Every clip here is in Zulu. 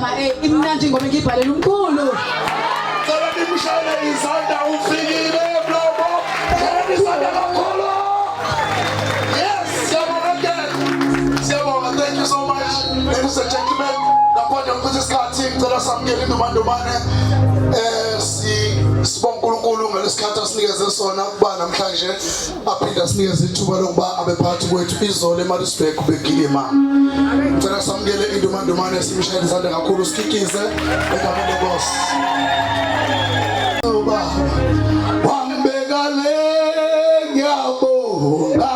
igama imnandi ngoba ngibhalela umkhulu. Cela nimshayele izandla ufikile Mlobo. Cela izandla kakhulu. Yes, siyabonga. Thank you so much. Ladies and gentlemen, lapho ukuthi isikhathi ngicela samukele intombazane sibonga uNkulunkulu ngalesikhathi asinikeze sona kuba namhlanje aphinda asinikeze ithuba lokuba abephathi kwethu izolo eMaritzburg begilima. Ngicela samukele intombazane simshayele izandla kakhulu sikikize egameni leBoss. Wambekale ngiyabonga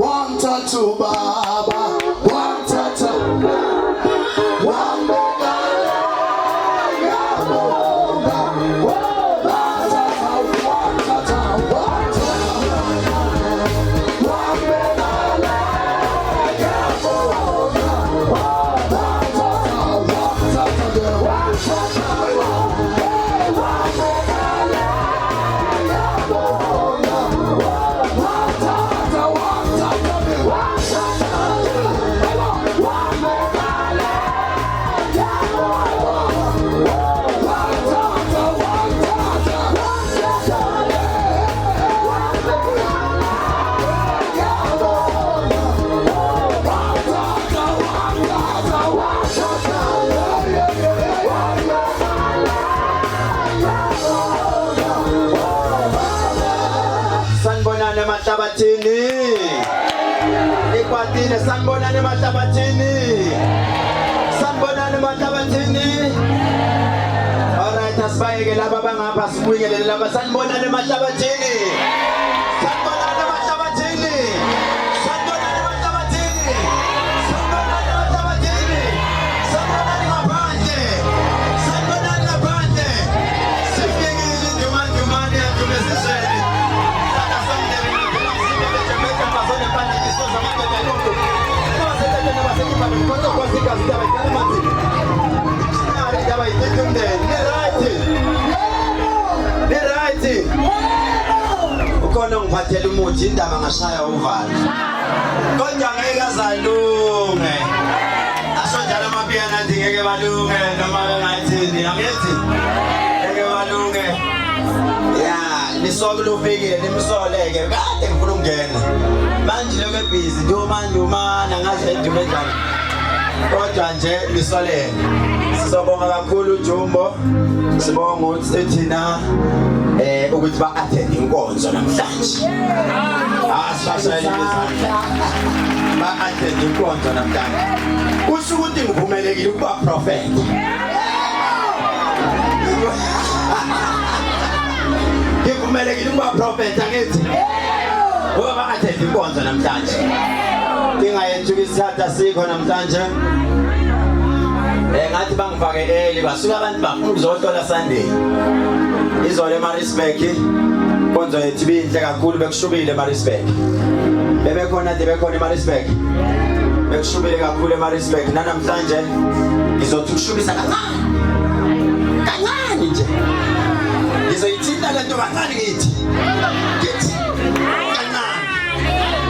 wamthathu baba wamthatha wambekale ngiyabonga wamthatha wambekale Sanibonani emahlabathini. Ikwatile sanibonani emahlabathini. Sanibonani emahlabathini. Alright, asibayeke laba abangapha sibuyele laba sanibonani emahlabathini. Sanibonani emahlabathini. Sanibonani emahlabathini. Sanibonani emahlabathini. Sanibonani ngaphandle. Sanibonani ngaphandle. Sifikile indumandumane yadumesizweni. Ukhona ngiphathela umuthi indaba ngashaya uvalo. Kodwa ngeke azalunge. Asonjalo amapiyana athi ngeke balunge noma ngathini angithi ngeke balunge. Ya, nisoko lofikile nimsoleke kade ngifuna ukungena. Manje lokho busy ndumana ngaze edume njani. Kodwa nje nisoleke. Sizobonga kakhulu Jumbo. Sibonga ukuthi thina ukuthi ba-attend inkonzo namhlanje. Asashayela izandla. Ba-attend inkonzo namhlanje. Kusho ukuthi ngiphumelekile ukuba prophet. Ngiphumelekile ukuba prophet angithi. Ngoba ba-attend inkonzo namhlanje. Ngingayethu isithatha sikho namhlanje. Ngathi bangifake early basuka abantu bafuna ukuzohlola Sunday. Izolo eMaritzburg konzo yethu binhle kakhulu bekushubile eMaritzburg. Bebekhona eMaritzburg. Bekushubile kakhulu eMaritzburg namhlanje ngizothi ukushubisa kancane. Kancane nje. Ngizoyithinta lento kancane ngithi. Ngithi kancane.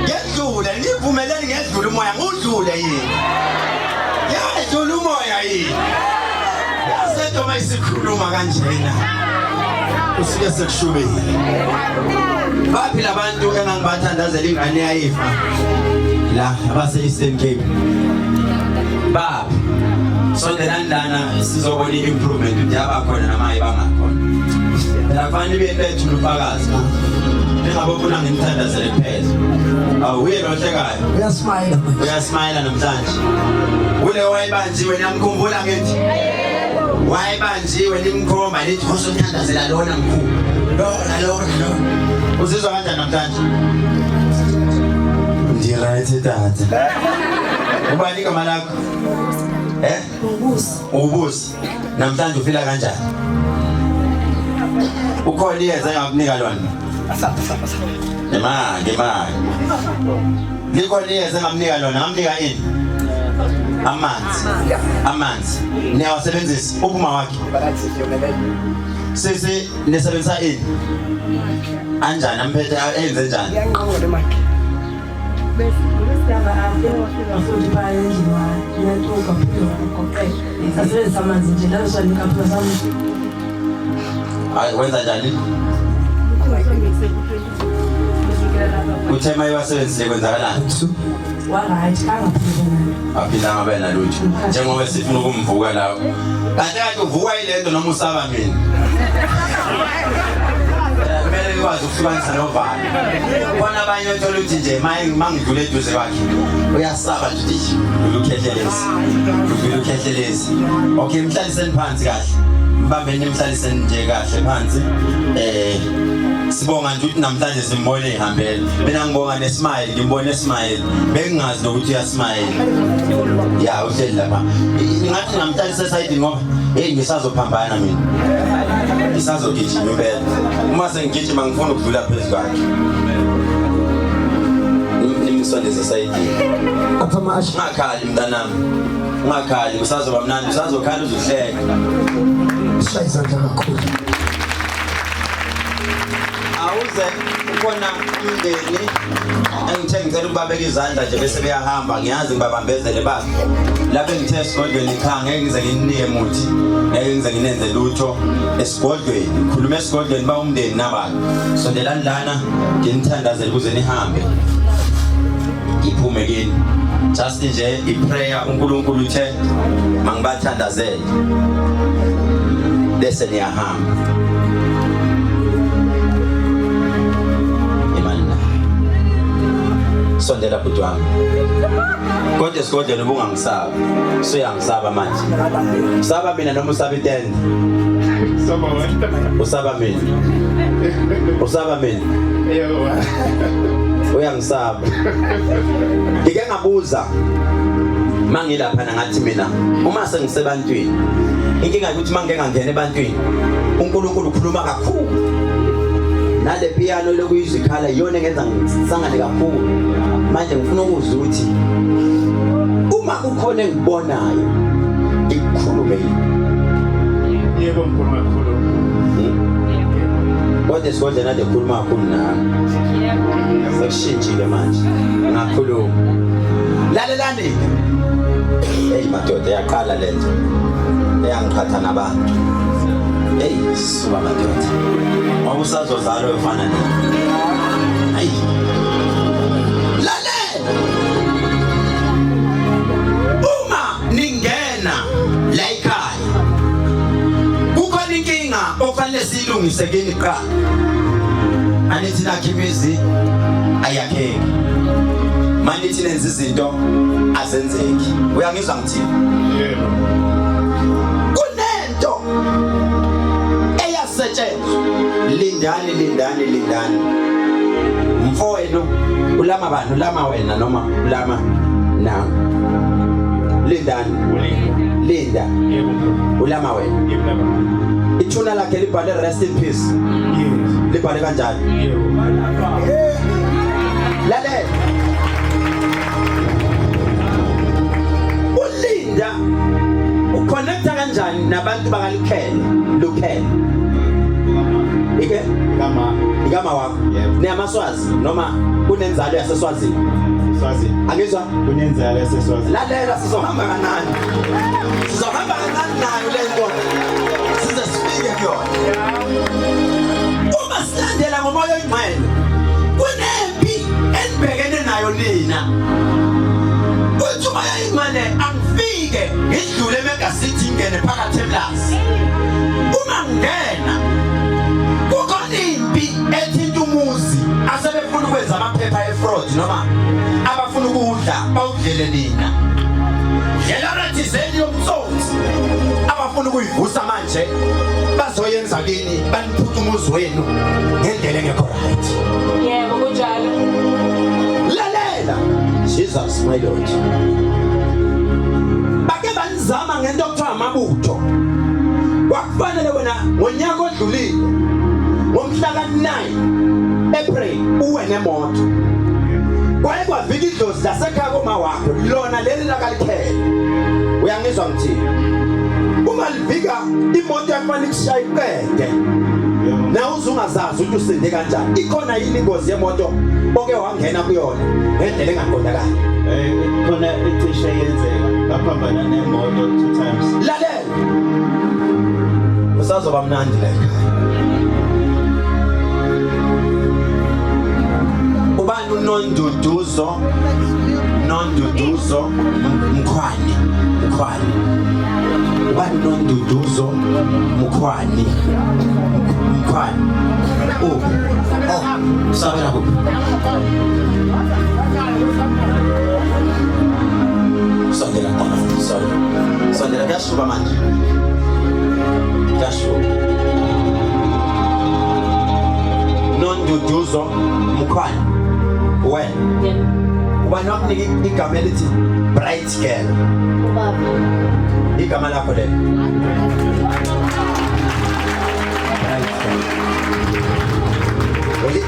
Ngedlule ngivumelani ngedlule umoya ngudlule yini. Yadlula umoya yini. Yasetho mayisikhuluma kanjena. Usike sekushubile. Baphila abantu engangibathandazela ingane yayifa. La abase Eastern Cape. Baba. Sondelani lana sizobona improvement njaba khona namayi bangakhona. La kufanele bephethe ubufakazi. Ngingabofuna ngimthandazele kuphela. Awuye lohlekayo. Uyasmile namhlanje. Ule wayibanjiwe namkhumbula ngithi. Wayibanjiwe nimkhomba lithi usuthandazela lona mkhulu. Lona. Uzizwa kanjani namhlanje? Ndi-right tata. Ubani igama lakho? Ubusi. Namhlanje ufila kanjani? Ukhona iyeza engakunika lona? Ngemali. Likhona iyeza engamnika lona, ngamnika ini? Amanzi. Niyawasebenzisa uphuma wakhe. Sisi nisebenzisa ini? Anjani amphethe enze njani? Hayi wenza njani? Uthema iwasebenzise kwenzakalani? Aphila ngabe nalutho. Njengoba sifuna ukumvuka lawo. Kanti uvuka ilento noma usaba mina. Kumele ikwazi ukuhlukanisa novalo. Bona abanye othola ukuthi nje mangidlule eduze kwakhe uyasaba nje ukukhethelezi. Okay, mhlaliseni phansi kahle. Mbambeni mhlaliseni nje kahle phansi. Sibonga nje ukuthi namhlanje simbone ehambela. Mina ngibonga nesmile, ngimbone esmile. Bengingazi ukuthi uyasmile. Ya uhleli lapha. Ngathi namhlanje sesayidi ngoba ngisazophambana mina. Ngisazogijima impela. Uma sengigijima ngifuna ukudlula phezulu kwakhe. Nimsondeze sayidi. Aphama ashi. Ungakhali mntanami. Ungakhali, usazoba mnandi, usazokhala uzuhleka. Shayizandla kakhulu. Awuze ukona umndeni engithe ngicela ukubabeka izandla nje bese beyahamba ngiyazi ngibabambezele basi lapho engithe esigodlweni cha ngeke ngize nginike muthi ngeke ngize nginenze lutho esigodlweni ngikhuluma esigodlweni ba umndeni nabantu sondelani lana nginithandazele ukuze nihambe iphume kini just nje iprayer uNkulunkulu uthe mangibathandazele bese niyahamba. Sondela bhuti wami. Kodwa sigodlweni ubungangisaba. Uyangisaba manje. Usaba mina noma usaba itende? Saba wena. Usaba mina. Usaba mina. Yebo. Uyangisaba. Ngike ngabuza. Mangilapha ngathi mina uma sengisebantwini. Inkinga ukuthi mangeke ngangena ebantwini. uNkulunkulu ukhuluma kakhulu. Nale piano lokuyizwa ikhala iyona engenza ngisangane kakhulu. Manje ngifuna ukuzwa ukuthi uma ukhona engibonayo ikukhulume yini? Yebo ngikhuluma kakhulu. Kodwa sigodle nade khuluma kakhulu nami. Sekushintshile manje. Ngakhuluma. Lalelani. Hey madoda yaqala lento. Eyangiqhatha nabantu. Hey suba madoda. Awusazozalwa efana naye. Hayi. Ningena la ekhaya kukhona inkinga ofanele silungise kini qala anithi nakhimizi ayakheke manje nithi nenza izinto azenzeki uyangizwa ngithini Yebo. kunento eyasetshenzwa lindani mfowenu ulama bantu ulama wena noma ulama na Lindani. Linda. Yebo. Ulama wena. Yebo. Ithuna lakhe libhale rest in peace. Yebo. Libhale kanjani? Yebo. Lalela. Ulinda uconnecta kanjani nabantu bakalikhela? Lukhela. Ike? Igama wakho. Yebo. Niyamaswazi noma kunenzalo yaseSwazini? Swazi. Angizwa? Kunenzalo yaseSwazi. Lalela sizohamba kanani? Sizohamba kanani nayo lento? Size sifike kuyona. Uma silandela ngomoya oyingcwele, kunempi enibhekene nayo nina. Uthi umoya oyingcwele angifike ngidlule eMegacity ngene phakathi ePlaza. Uma ngena kukhona impi ethinta umuzi asebefuna ukwenza amaphepha efraud noma abafuna ukudla bawudlele nina. Yelarathizeni yomtsotsi abafuna ukuyivusa manje bazoyenza kini baniphutha umuzi wenu ngendlela engekho right. Yebo kunjalo. Lalela Jesus my Lord. Bake banizama ngento okuthiwa amabutho. Kwakufanele wena ngonyaka odlulile ngomhla ka-9 April uwe nemoto. Kwaye kwavika idlozi lasekhaya koma wakho lona leli lakalikhele. Uyangizwa ngithini? Uma livika imoto yafanele kushaya iqede. Na uzungazazi ukuthi usinde kanjani. Ikhona yini ingozi yemoto oke wangena kuyona ngendlela engaqondakali? Khona icishe yenzeka ngaphambana nemoto 2 times. Lalela. Usazoba mnandi la ekhaya. Ubani unonduduzo Mkhwani. Ubani unonduduzo Mkhwani. Oh, sabela kuphi? Sondela tana, sorry. Sondela kuyashuba manje. Kuyashuba. Nonduduzo Mkhwani. Wena. Ubani wakunika igama elithi bright girl. Ubaba. Igama lakho lelo.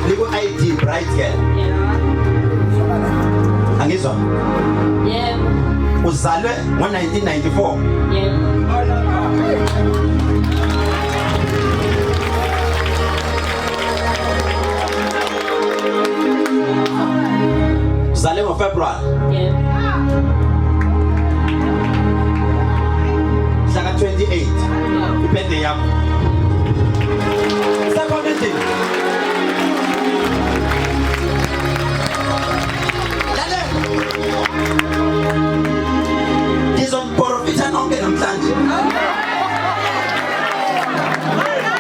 Liku ID bright girl. Angizwa? Yebo. Uzalwe ngo1994. Yebo. Uzalwe ngoFebruary. Yebo. Mhlaka 28. Ibirthday yakho. Second thing. Ngizomprofita nonke namhlanje.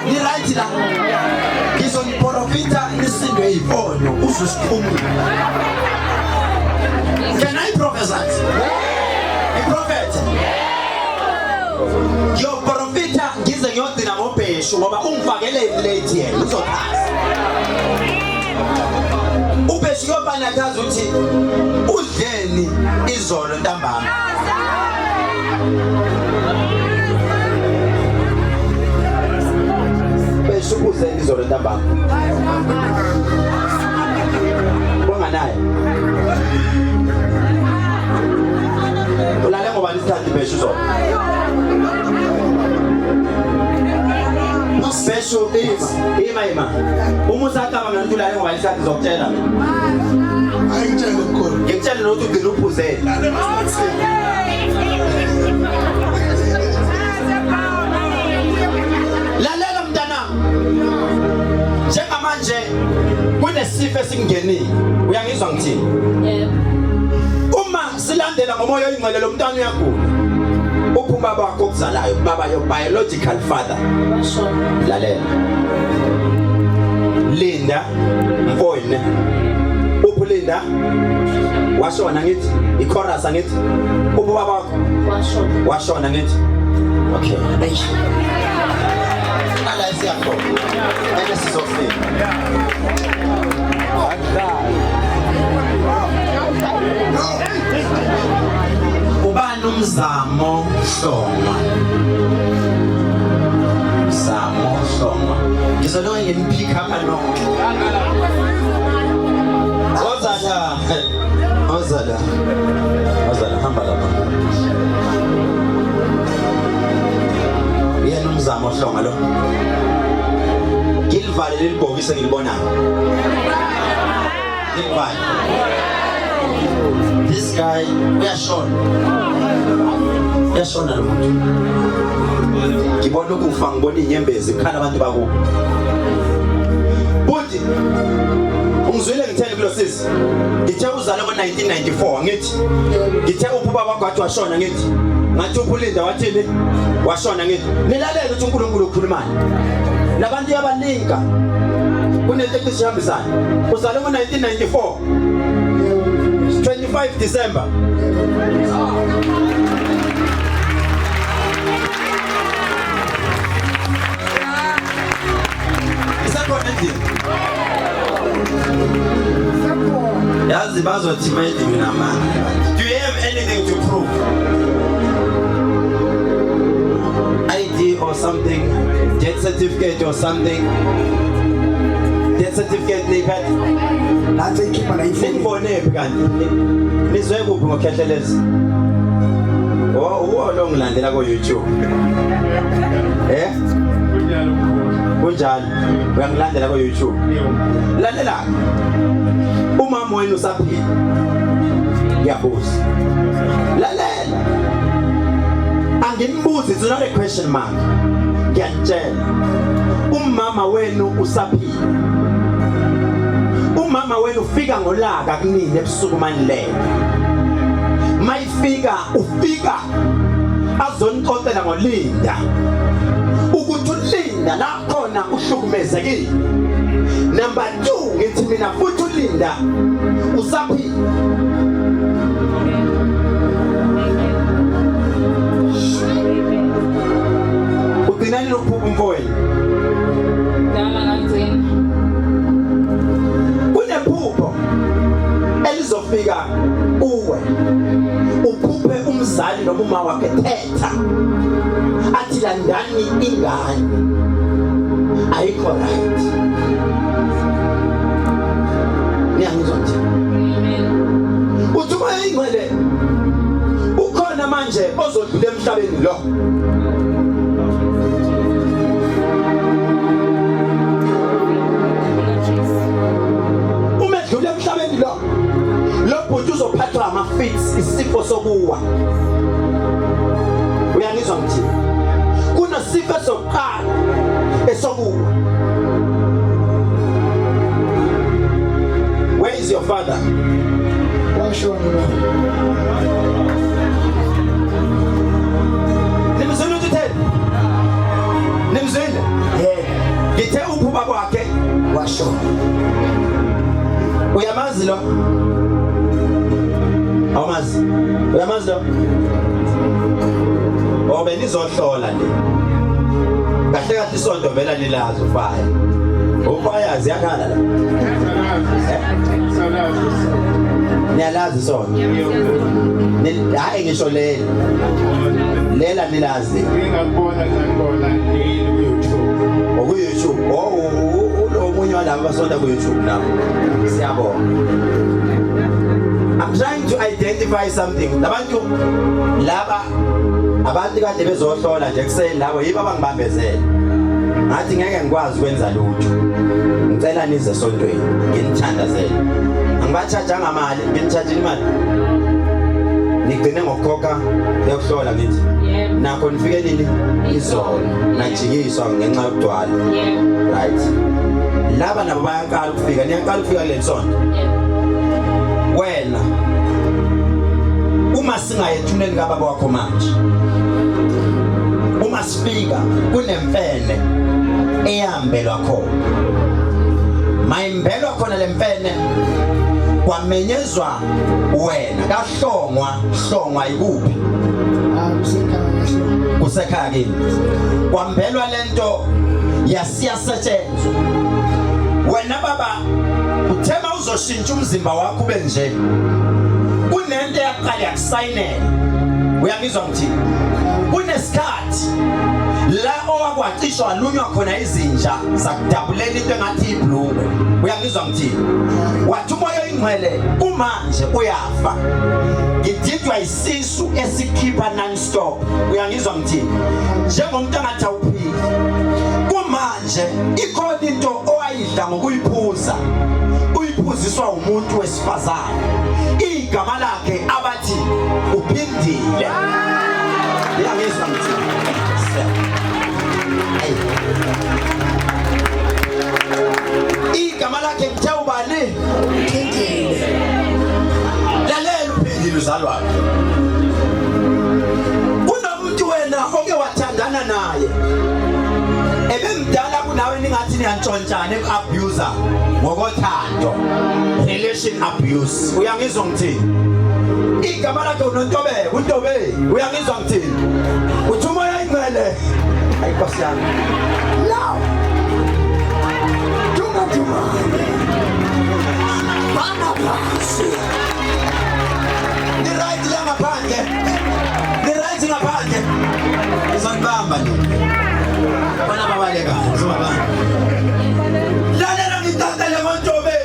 Ni right la. Ngizomprofita nisindwe ifonyo uzosiphumula. Can I prophesy? A prophet. Yo profita ngize ngiyodina ngobheshu ngoba ungifakele late yena uzochaza. Ubheshu yobani akazi ukuthi udleni izolo ntambama. Beshu kuze izolo ntambama. Bonganaye. Ulale ngoba isikhathi beshu zona. Beshu ima. Umusa acabanga ukuthi ulale ngoba isikhathi zokutshela. Ayitshele mkhulu. Ngikutshela nokuthi ugcina uphuzele. Lalela mntana. Njengamanje kunesifo esingenile. Uyangizwa ngithini? Yebo. Uma silandela ngomoya oyingcwele lo mntana uyagula. Uphuma bakho okuzalayo baba your biological father. Washona. Lalela. Linda mfowethu. Uphulinda washona ngithi ichorus angithi ubaba bakho washona ngithi okay eish ala isiyakho ake sizofika ubani umzamo Hlongwa ngizoloke ngimphika apha nonke Ozala hamba lapha. Yena umzamo Hlongwa lo. Ngilivale lelibhokisi ngilibonayo. Ngilivale. This guy uyashona lo muntu. Ngibona ukufa ngibona inyembezi ikhala abantu bakubo. Buti ungizwile ngithele kulo sisi ngithe uzala ngo1994 ngithi ngithe ubaba wakho wathi washona ngithi ngathi uPhulinda wathini washona ngithi nilalela ukuthi uNkulunkulu ukhulumani labantu yabaninka kunento esihambisana uzala ngo1994 25 December yazi bazothi bayithi mina manje. Do you have anything to prove? ID or something, death certificate or something. Death certificate niphethe. Nathi ikhipha la ifoni. Ngibonephi kanti? Nizwe kuphi ngokhethelezi? Lo ngilandela ko YouTube. kunjani uyangilandela ku YouTube lalela umama wenu usaphila ngiyabuza lalela anginibuzi it's not a question mark ngiyatshela umama wenu usaphila umama wenu ufika ngolaka kunini ebusuku manilele mayifika ufika azonixoxela ngoLinda ukuthi uLinda la khona uhlukumezekile number 2 ngithi mina futhi uLinda usaphila ugcinani lokuphupha umfowenu Dala ngagcina. kunephupho elizofika uwe uphuphe umzali noma uma wakhe thetha athi landani ingane ayikho right ngiyangizwa nje uthuma ingcwele ukhona manje ozodlula emhlabeni lo umedlula emhlabeni lo bhuti uzophathwa ama-fits isifo sokuwa uyangizwa ngithi kunesifo sokuqala esokuwa where is your father nimzwile ukuthi theni nimzwile ngithe uphuba kwakhe washona uyamazi lo awumazi uyamazi lo obe nizohlola le kahle kahle isonto vela lilazi ufaya ufayazi yakhala la niyalazi isonto hayi ngisho lela nilazi ngingakubona ku YouTube omunye walabo basonta ku YouTube nabo siyabona I'm trying to identify something labantu laba abantu kade bezohlola nje kuseni labo yibo abangibambezela ngathi ngeke ngikwazi ukwenza lutho ngicela nize esontweni nginithandazele angibachaja ngamali nginitshajile imali nigcine ngokukhokha yokuhlola ngithi nakho nifike nini izolo najikiswa ngenxa yokudwala right laba nabo bayaqala ukufika niyaqala ukufika le sonto wena uma singayethuneni kababa wakho manje uma sifika kunemfene eyambelwa khona mayimbelwa khona lemfene kwamenyezwa wena kahlongwa ikuphi kusekhaya kini kwambelwa lento yasiyasetshenzwa wena baba uthema uzoshintsha umzimba wakho ube nje kunento yaqala yakusayinela uyangizwa ngithi kunesikhathi la owakwatishwa alunywa khona izinja zakudabulela into engathi ibhluke uyangizwa ngithi wathi umoya ingcwele kumanje uyafa ngididwa isisu esikhipha non stop uyangizwa ngithi njengomuntu angathi awuphili kumanje ikhona into owayidla ngokuyiphuza uyiphuziswa umuntu wesifazane igama lakhe abathi uphindile uyangizwa ngithi igama lakhe kuthiwa ubani uphindile lalela uphindile uzalwane kunomuntu wena oke wathandana naye ebemdala kunawe ningathi niyantshontshana eku-abuser ngokothando relation abuse uyangizwa ngithini igama lakhe uNtobe uyangizwa ngithini uthi umoya ingcwele hayi Nkosi yami now bana phansi ni right la ngaphandle izanibamba nje bana babaleka zobaba lalela ngithathele ngoNtobe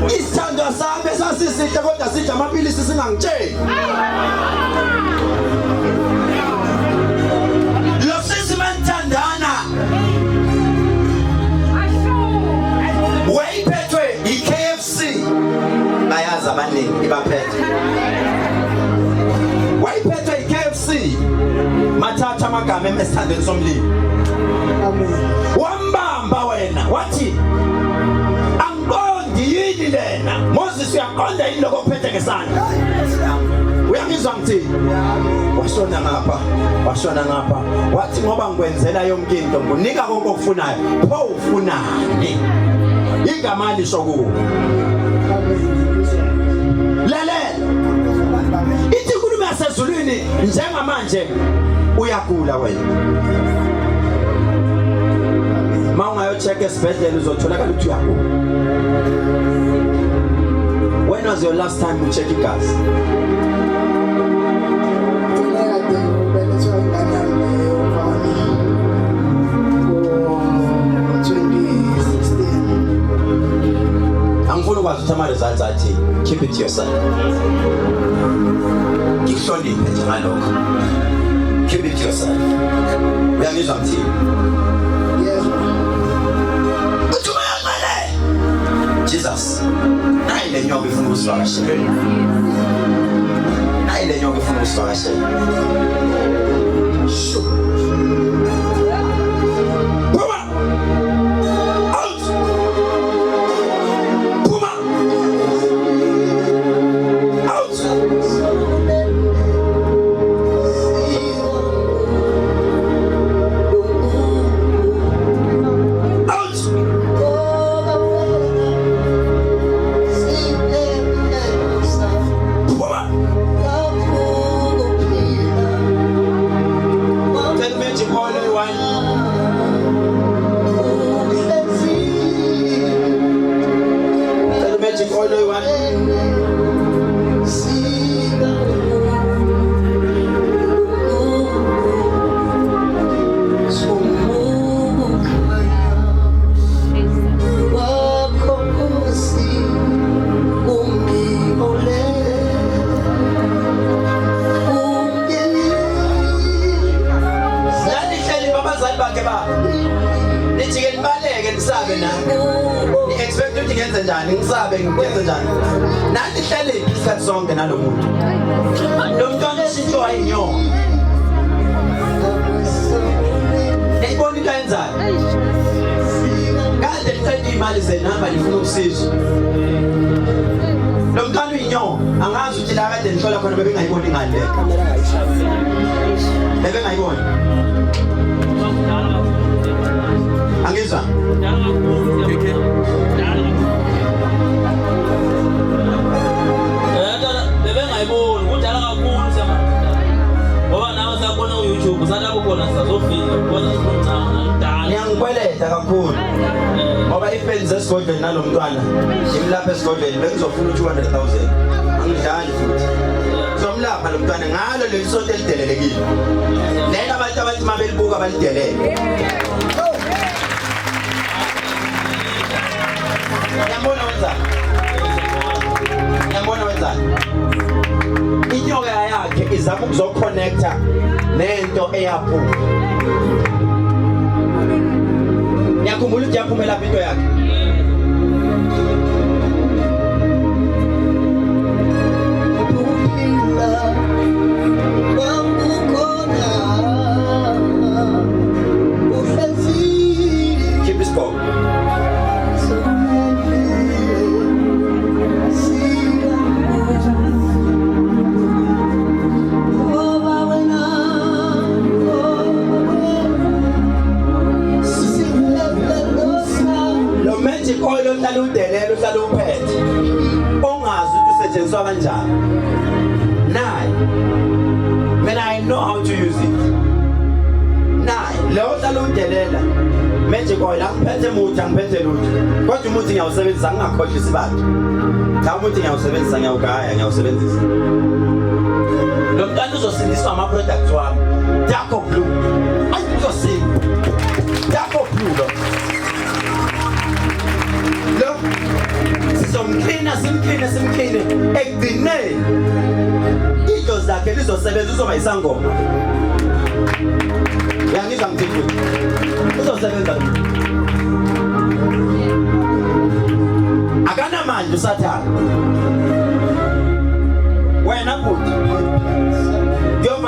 isithando sami sasisihle kodwa sidla amapilisi singangitsheli lo sisi man abaningi ibaphethe wayiphethe iKFC mathatha amagama emesithandweni somlilo wambamba wena wathi angiqondi yini lena Moses uyaqonda yini lokho ophethe ngesandla uyangizwa ngithini washona ngapha wathi ngoba ngikwenzela yonke into ngunika konke okufunayo pho ufunani igama lisho kuwe lalela ithi inkulumo yasezulwini njengamanje uyagula wena Check esibhedlela uzotholakala ukuthi uyagula. When was your last time you check igazi? Angifuni ukwazi ukuthi ama-results athi keep it to yourself. Ngikuhloniphe nje ngalokho. Keep it to yourself. Uyangizwa mthini? Jesus, nayi le nyoka ifuna ukusivakashela. Nayi le nyoka ifuna ukusivakashela. Puma! Out! Puma! Out!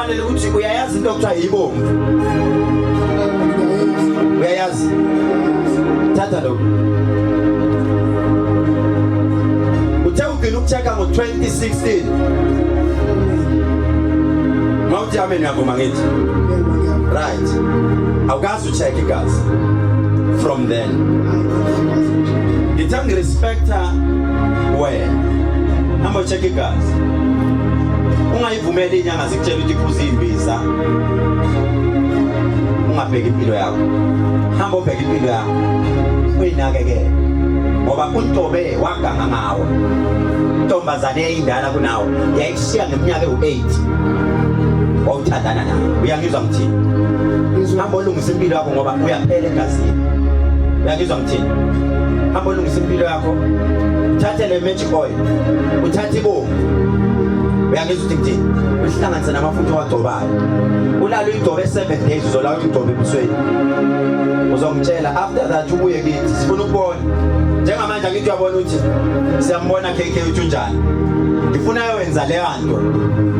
kufanele ukuthi uyayazi into okuthiwa yibomvu. Uyayazi? Thatha lokho. Uthe ugcina ukuchecka ngo-2016. Mawuthi amen uyavuma ngithi. Right. Awukazi ucheck igazi. From then. Ngithe ngirespecta wena. Hamba ucheck igazi. Ungayivumeli inyanga zikutshela ukuthi iphuza imbiza. Ungabheki impilo yakho. Hamba ubheke impilo yakho. Uyinakekele. Ngoba uNtobe waganga ngawe. Intombazane eyindala kunawe. Yayishiya ngeminyaka ewu8. Wawuthandana nawe. Uyangizwa ngithini? Hamba ulungisa impilo yakho ngoba uyaphela egazini. Uyangizwa ngithini? Hamba ulungisa impilo yakho. Thathe le magic oil. Uthathe ibomvu. Uyangizwa ukuthi ngithini? Uhlanganise namafutha owagcobayo. Ulalo igcobe 7 days uzolala igcobe ebusweni. Uzongitshela after that ubuye kithi sifuna ukubona. Njengamanje ngithi uyabona ukuthi siyambona KK uthi unjani. Ngifuna yenza le nto.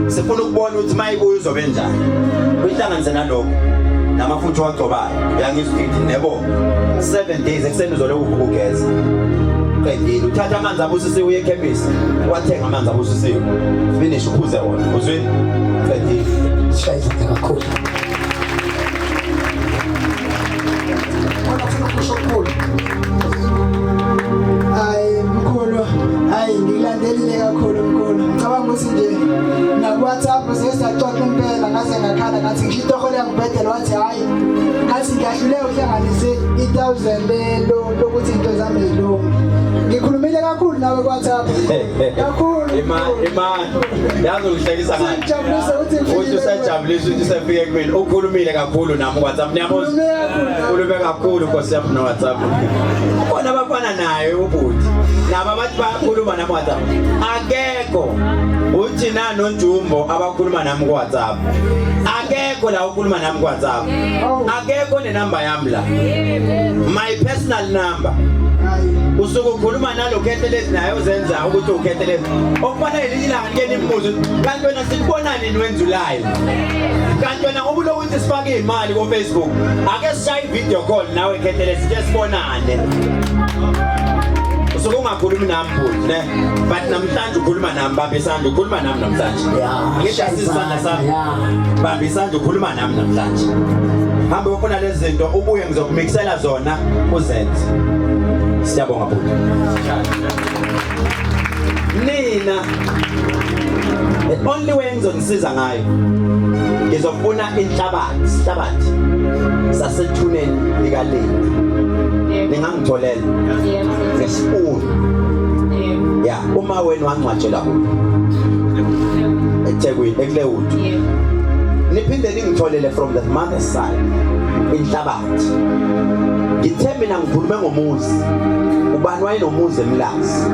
Sifuna ukubona ukuthi mayibuye uzobe njani. Uyihlanganise nalokho namafutha owagcobayo. Uyangizwa ukuthi nebo 7 days ekseni uzoloku uvuka ugeza. Qedile uthatha amanzi abusisiwe uye ekhemisi wathenga amanzi abusisiwe finish uphuze wona uzwini qedile Shayizeke kakhulu. Ngifuna ukusho kakhulu. Hayi mkhulu, hayi ngilandelile kakhulu mkhulu. Ngicabanga ukuthi nje na WhatsApp siyaxoxa impela ngaze ngakhala ngathi ngisho itohole yangibhedela wathi hayi ngathi ngiyahlule uhlanganise 1000 lokuthi into zami zilunge. Ngikhulumile kakhulu nawe WhatsApp. Kakhulu. Imani yazi ungihlekisa ngani? Uthi usajabulisa ukuthi usefike kumina. Ukhulumile kakhulu nami WhatsApp niyabona. Ukhulume kakhulu Nkosi yami no WhatsApp. Bona abafana naye ubuthi. Laba bathi bayakhuluma nami WhatsApp. Akekho. Uthi nano Njumbo abakhuluma nami WhatsApp. Akekho la ukhuluma nami WhatsApp. Akekho nenamba yami la. My personal number. Usuku ukhuluma nalo khethelezi naye uzenza ukuthi ukhethelezi. Okufanele ilanga ngene imibuzo kanti wena sikubonani niwenzulayo. Kanti wena ngoba lokuthi sifake imali ku Facebook ake sishaye video call nawe khethelezi ke sibonane. Usuku ungakhulumi nami futhi ne but namhlanje ukhuluma nami bambe isandla ukhuluma nami namhlanje. Ngisho sisana sami. Bambe isandla ukhuluma nami namhlanje. Hambe ufuna lezi zinto ubuye ngizokumixela zona uzenze. Siyabonga futhi. Nina the only way ngizongisiza ngayo ngizofuna inhlabathi sasethuneni likaLendi. Ningangitholela ngespoon. Yeah, uma wena wangcwatshela kuphi? eThekwini eKlewut. Niphinde ningitholele from the mother side inhlabathi. Ngithe mina ngikhulume ngomuzi. Ubani wayenomuzi eMlazi?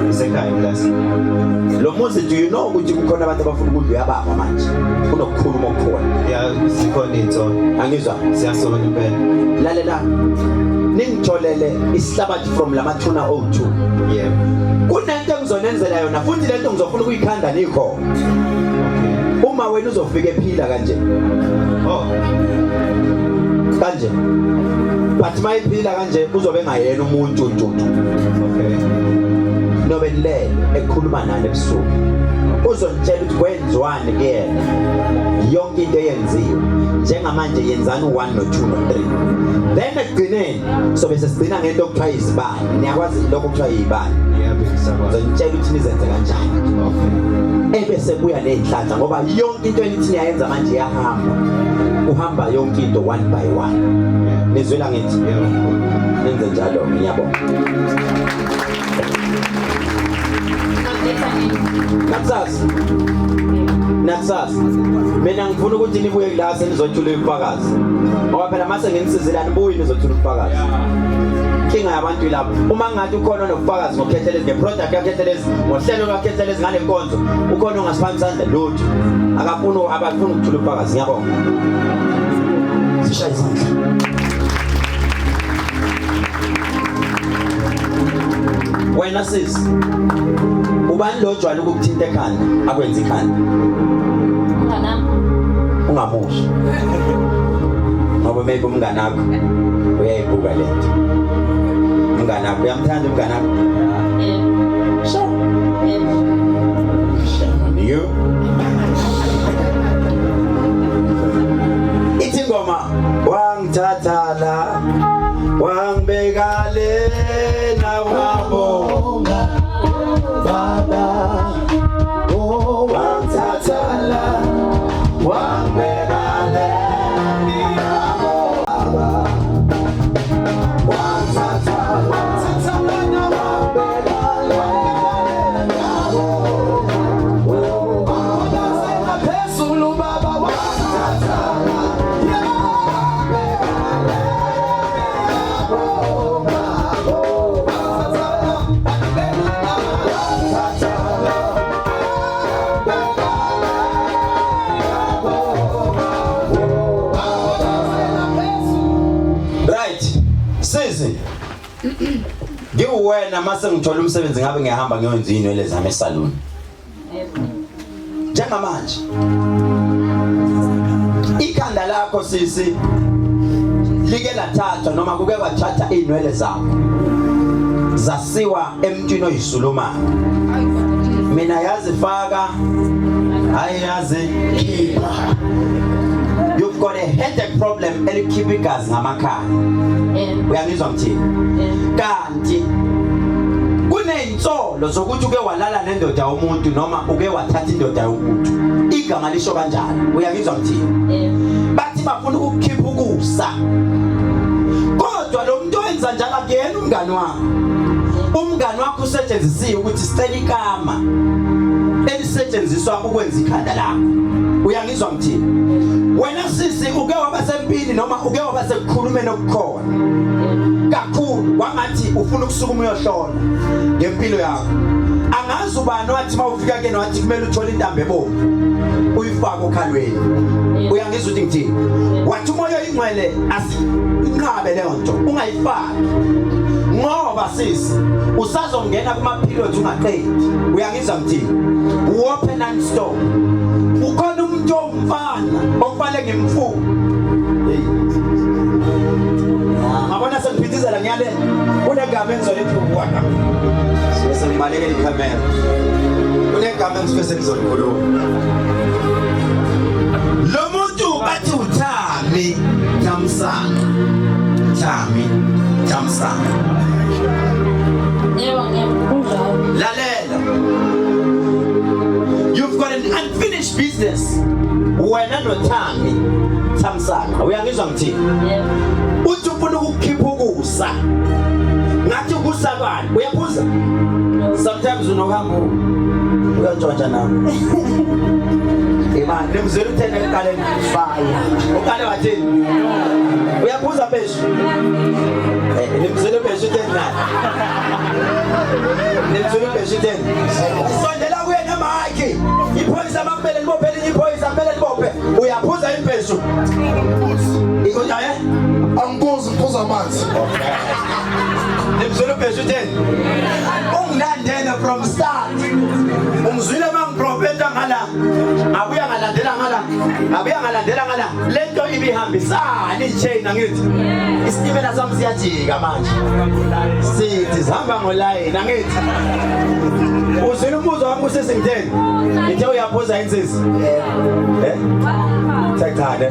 Sekhaya eMlazi. Lo muzi do you know ukuthi kukhona abantu abafuna ukudla yababa manje? Kunokukhuluma okukhona. Ya sikhona into. Angizwa? Siyasona impela. Lalela. Ningitholele isihlabathi from lamathuna O2. Yebo. Kunento engizonenzela yona futhi lento ngizofuna ukuyikhanda nikho. Uma wena uzofika ephila kanje. Oh. Kanje. But mayiphila kanje uzobe ngayena umuntu ntutu. Okay. Nobe lele ekhuluma nani ebusuku. Uzonitshela ukuthi kwenziwani kuyena. Yonke into eyenziwe. Njengamanje yenzani u1 no2 no3. Then ekugcineni sobe sesigcina ngento okuthiwa izibani. Niyakwazi lokho okuthiwa yizibani. Yebo ngisakwazi. Uzonitshela ukuthi nizenze kanjani. Okay. Ebese buya nenhlanhla ngoba yonke into enithi niyayenza manje iyahamba. Uhamba yonke into one by one. Nizwela ngithi Yebo. nenze njalo ngiyabonga. Nakusasa mina ngifuna ukuthi nibuye la senizothula ubufakazi ngoba phela mase nginisizela nibuye nizothula ubufakazi. Inkinga yabantu ilapho uma ngathi ukhona nobufakazi ngokhethelezi ngeproduct yakhethelezi ngohlelo lwakhethelezi ngale nkonzo ukhona ongasiphanisana lutho akafuni abafuna ukuthula ubufakazi. Ngiyabonga. Sishaya izandla. Wena sisi ubani lo jwala ukuthinta ekhanda akwenza ikhanda? ungamusha ngoba maybe umngane wakho uyayibuka lento umngane wakho uyamthanda umngane wakho shame on you ithi ngoma wangithatha la wangibeka lena wabonga baba wangithatha la wangibeka lena baba wangithatha lena wangibeka lena wangithatha phezulu baba wangithatha ngiwena mase ngithola umsebenzi ngabe ngiyahamba ngiyonza inwele zami esaluni njengamanje ikhanda lakho sisi like lathathwa noma kuke kwathatha inwele zakho zasiwa emntwini oyisulumani mina yazifaka hayi yazi khipha. You've got a headache problem elikhipha igazi ngamakhala uyangizwa mthini kanti kuney'nsolo zokuthi uke walala nendoda yomuntu noma uke wathatha indoda yomuntu igama lisho kanjalo uyangizwa mthini bathi bafuna ukukhipha ukusa kodwa lo muntu owenza njalo akuyena umngani wakho usetshenzisiwe ukuthi sicela ikama elisetshenziswa ukwenza ikhanda lakho uyangizwa mthini wena sisi uke waba sempini noma uke waba sekukhulumeni okukhona kakhulu wangathi ufuna ukusukuma uyohlola ngempilo yakho angazi ubani wathi mawufika kena wathi kumele uthole intambo ebomvu uyifaka okhalweni uyangizwa ukuthi ngithini wathi umoya ingcwele asinqabe leyo nto ungayifaki ngoba sisi usazongena kumaphiloti ungaqedi uyangizwa mthini open and stop ukhona umuntu omfana okufale ngemfuku ngabona sengiphithizela ngiyale kunegama engizoletha ukuwaka sesengibalekela ikhamera kunegama engifese ngizolikhuluma lo muntu bathi uThami Thamsanqa yebo ngiyakuzwa lalela you've got an unfinished business wena noThami Thamsanqa uyangizwa ngithini uthi ufuna ukukhipha ukusa ngathi ukusa bani uyaphuza sometimes unohamba uyantshontsha nawe imani nemzelo uthena eqaleni fire uqale wathini uyaphuza pheshu nemzelo pheshu uthena nemzelo pheshu uthena sondela kuye namaki iphoyisa amabele libophe iphoyisa amabele libophe uyaphuza impheshu ikojaye Angiphuza ngiphuza amanzi nemzelo pheshu uthena ungilandela from start ungizwile mangiprofeta ngala abuya ngalandela ngala lento ibihambisana ichain angithi isitimela sami siyajika manje sithi sihamba ngoline angithi uzwile umbuzo wami usesengitheni ngithe uyaphuza insisi Tekade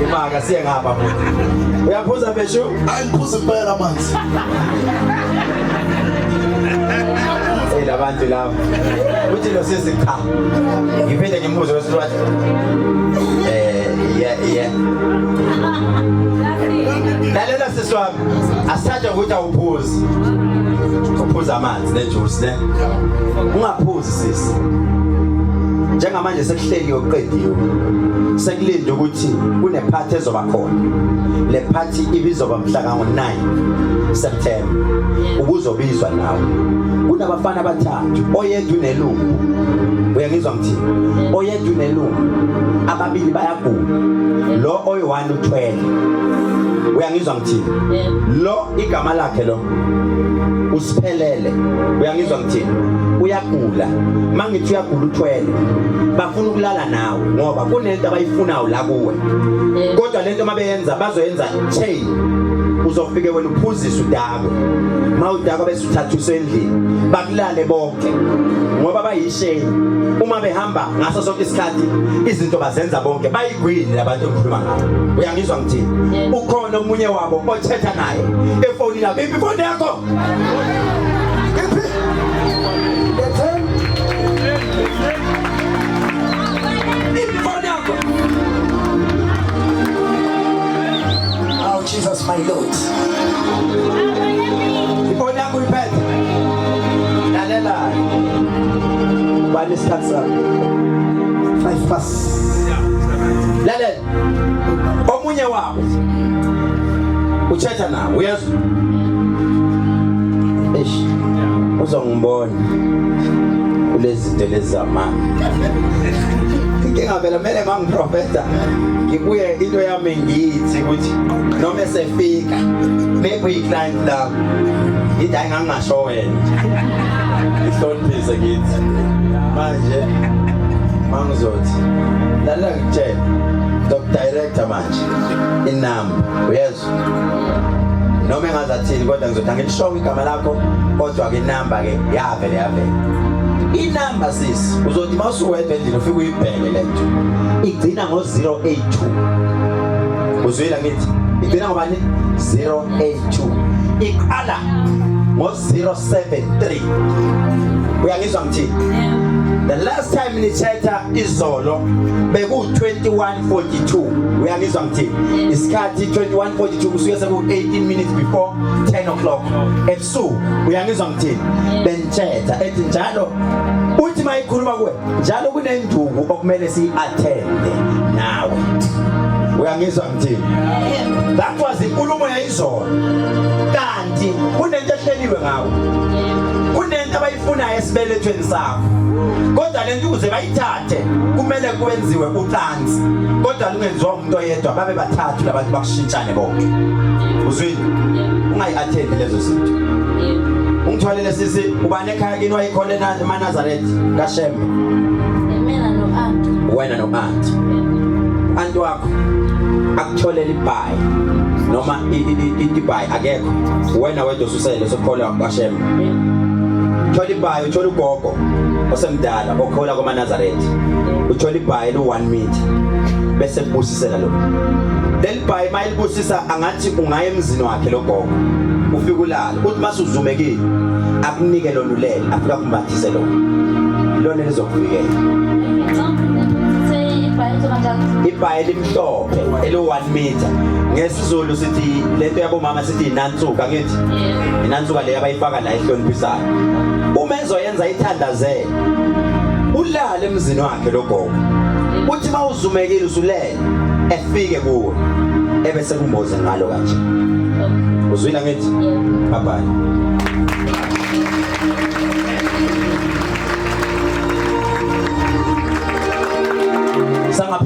imaka siye ngapha manje uyaphuza pheshu angiphuza impela amanzi labantu labo uthi lo sisi cha ngiphinde ngimbuze wesithathu yeah lalela siswami asithathe ukuthi uphuza amanzi nejuice ne ungaphuzi sisi njengamanje sekuhleli yoqediwe sekulinde ukuthi kune party ezoba khona le party ibizoba mhla ka-9 September ubuzobizwa nawe kunabafana abathathu oyedwa unelungu uyangizwa ngithini oyedwa unelungu ababili bayagula lo oyi-1 uthwele uyangizwa ngithini lo igama lakhe lo usiphelele uyangizwa ngithini uyagula mangithi uyagula uthwele bafuna ukulala nawe ngoba kunento abayifunayo la kuwe kodwa lento mabeyenza bazoyenza chain uzofike wena uphuzisa udakwe mawudakwa bese uthatha usendlini bakulale bonke ngoba bayisheni uma behamba ngaso sonke isikhathi izinto bazenza bonke bayigwini labantu engikhuluma ngabo uyangizwa ngithini ukhona omunye wabo othetha naye efoni yakho ifoni yakho Oh, Jesus, my Lord. ifoni yakho iphethe lalela bani isikhathi sakho 5 past. lalela omunye wabo uthetha nawe uyezwa uzongibona kulezi zinto lezi zamanga inkinga vele kumele mangiprofeta ngibuye into yami ngithi ukuthi noma esefika maybe i-client la ithi ayingangasho wena ihloniphise kithi manje mangizothi lalela ngitshela Director manje inamba uyezwa noma engazathini kodwa ngizothi angilisho igama lakho kodwa ke inamba ke yavele inamba sis uzothi mawusuwedwa endlini ufike uyibheke lento igcina ngo-082 uzwile ngithi igcina ngobani 082 iqala ngo-073 uyangizwa ngithini the last time nithetha izolo beku-21:42 uyangizwa ngithini isikhathi 21:42 kusuke seku-18 minutes before 10 o'clock ebusuku uyangizwa ngithini benithetha ethi njalo uthi mayikhuluma kuwe njalo kunenduku okumele siyi-athende nawe uyangizwa ngithini that was inkulumo yayizolo kanti kunento ehleliwe ngawe kunento abayifunayo esibelethweni sakho kodwa lento ukuze bayithathe kumele kwenziwe ucansi kodwa lungenziwa umuntu oyedwa babe bathathu labantu bakushintshane bonke uzwile ungayi-athendi lezo zinto ungithwalele sisi ubani ekhaya kini wayikhona eManazaretha kaShembe mina no-anti wena no-anti anti wakho akutholela ibhayi noma ibhayi akekho wena wedwa ususele sokholwa kaShembe uthola ibhayi uthola ugogo osemdala okhola kwaManazaretha uthola ibhayi lo-1 meter bese kubusisela lo leli bhayi mayilibusisa angathi ungaya emzini wakhe lo gogo ufika ulala uthi masuzumekile akunike lona ulele afika kumbathise lona lizokuvikela ibhayi elimhlophe elo-1 meter ngesizulu sithi lento yabomama sithi inansuka ngithi inansuka leyo abayifaka la ehloniphisayo uma ezoyenza ithandazele ulale emzini wakhe lo gogo uthi mawuzumekile usulele efike kuwe ebese kumboze ngalo kanje uzwile ngithi bye bye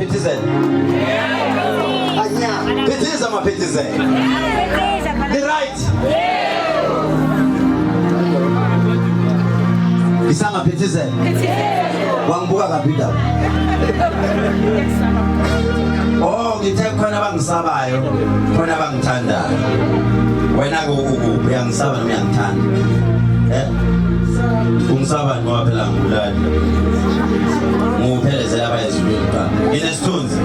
Phithizela anya phithiza maphithizela the right isama phithizela wangibuka kapita oh ngithe khona abangisabayo khona abangithandayo wena ukuphi uyangisaba noma uyangithanda ungisaba ngoba phela ngibulali nguphelezela abayezulwini ka nginesithunzi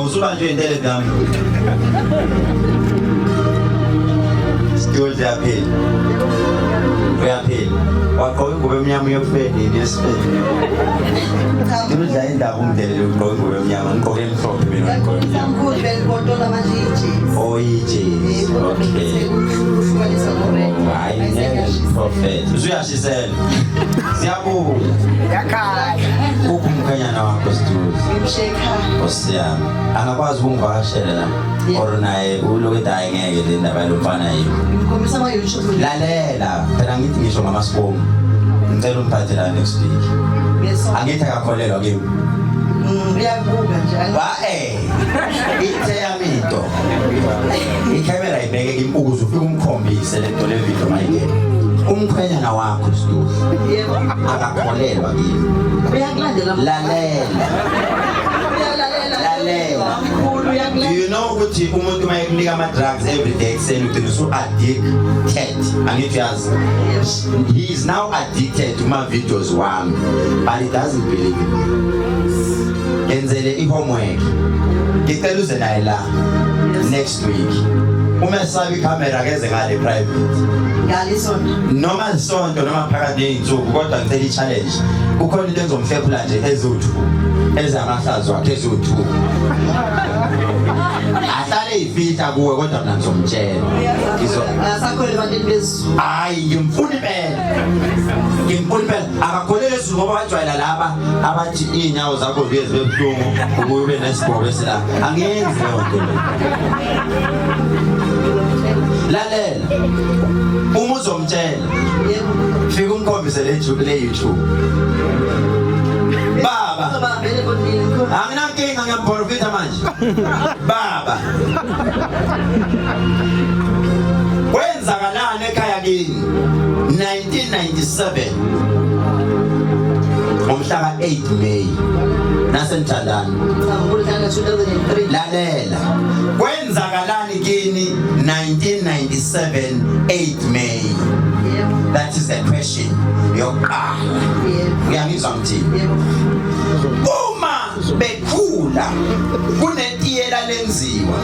usuba nje intele dami still uyaphila waqoka ingubo emnyama uyokufeni nesifeni ngimdla indaba umdelele uqoka ingubo emnyama ngiqoke emhlophe mina ijezi okay hayi ngeke prophet uzuyashisela siyabuya yakhaya umkhanyana wakho Siduze ngimshekha osiyami angakwazi ukungivakashela la or naye ulokhu hayi ngeke le ndaba lomfana yini ngikhombisa ama YouTube lalela phela ngithi ngisho ngamasikomu ngicela umphathela next week ngeso angithi akakholelwa kimi uyakubuka nje ithe yami into ikamera ibheke impukuzo ufike umkhombise lento le video mayingena umkhwenyana wakho Siduze yebo akakholelwa kimi uyakulandela lalela mkhulu do you know ukuthi umuntu mayekunika ama drugs every day ekseni ugcina so addicted angithi yazi he is now addicted to my videos wami but he doesn't believe in me enzele i-homework ngicela uze naye la next week uma sabi camera keze ngale private ngalisonto noma isonto noma phakathi yeinsuku kodwa ngicela i-challenge kukhona into engizomhlephula nje ezothu ezamahlazo wakhe ezothu ahlale ifihla kuwe kodwa mina ngizomtshela asakholelwa ebantwini bezulu hayi ngimfuna impela akakholele ezulu ngoba bajwayela laba abathi inyawo zakho lezi bebuhlungu ukube nesibhobo esila angenzi leyo nto lalela uma uzomtshela fika umkhombise le YouTube baba anginankinga ngiyamprofita manje baba kwenzakalani ekhaya kini 1997 ngomhla ka-8 May nasenithandana lalela kwenzakalani kini 1997 8 May that is the question yokuqala uyangizwa ngithini uma bekhula kunetiyela lenziwa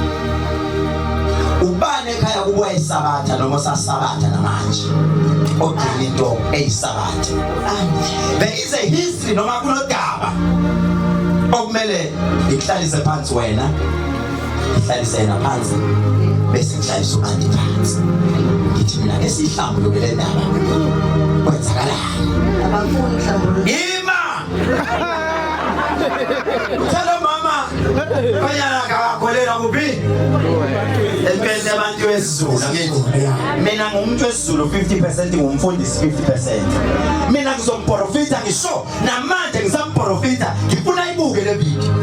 ubani ekhaya kubuya isabatha noma sasabatha namanje ogcina into eyisabatha there is a history noma kunodaba okumele ngihlalise phansi wena ngihlalise yena phansi bese ngihlalise uanti phansi ngithi mina ke sihlambuluke le ndaba kwenzakalani abafuni mhlawumbe ima tell mama kanyana akakholelwa kuphi empeze abantu wesizulu ngithi mina ngumuntu wesizulu 50% ngumfundisi 50% mina ngizomprofita ngisho namanje ngisamprofita ngifuna ibuke le video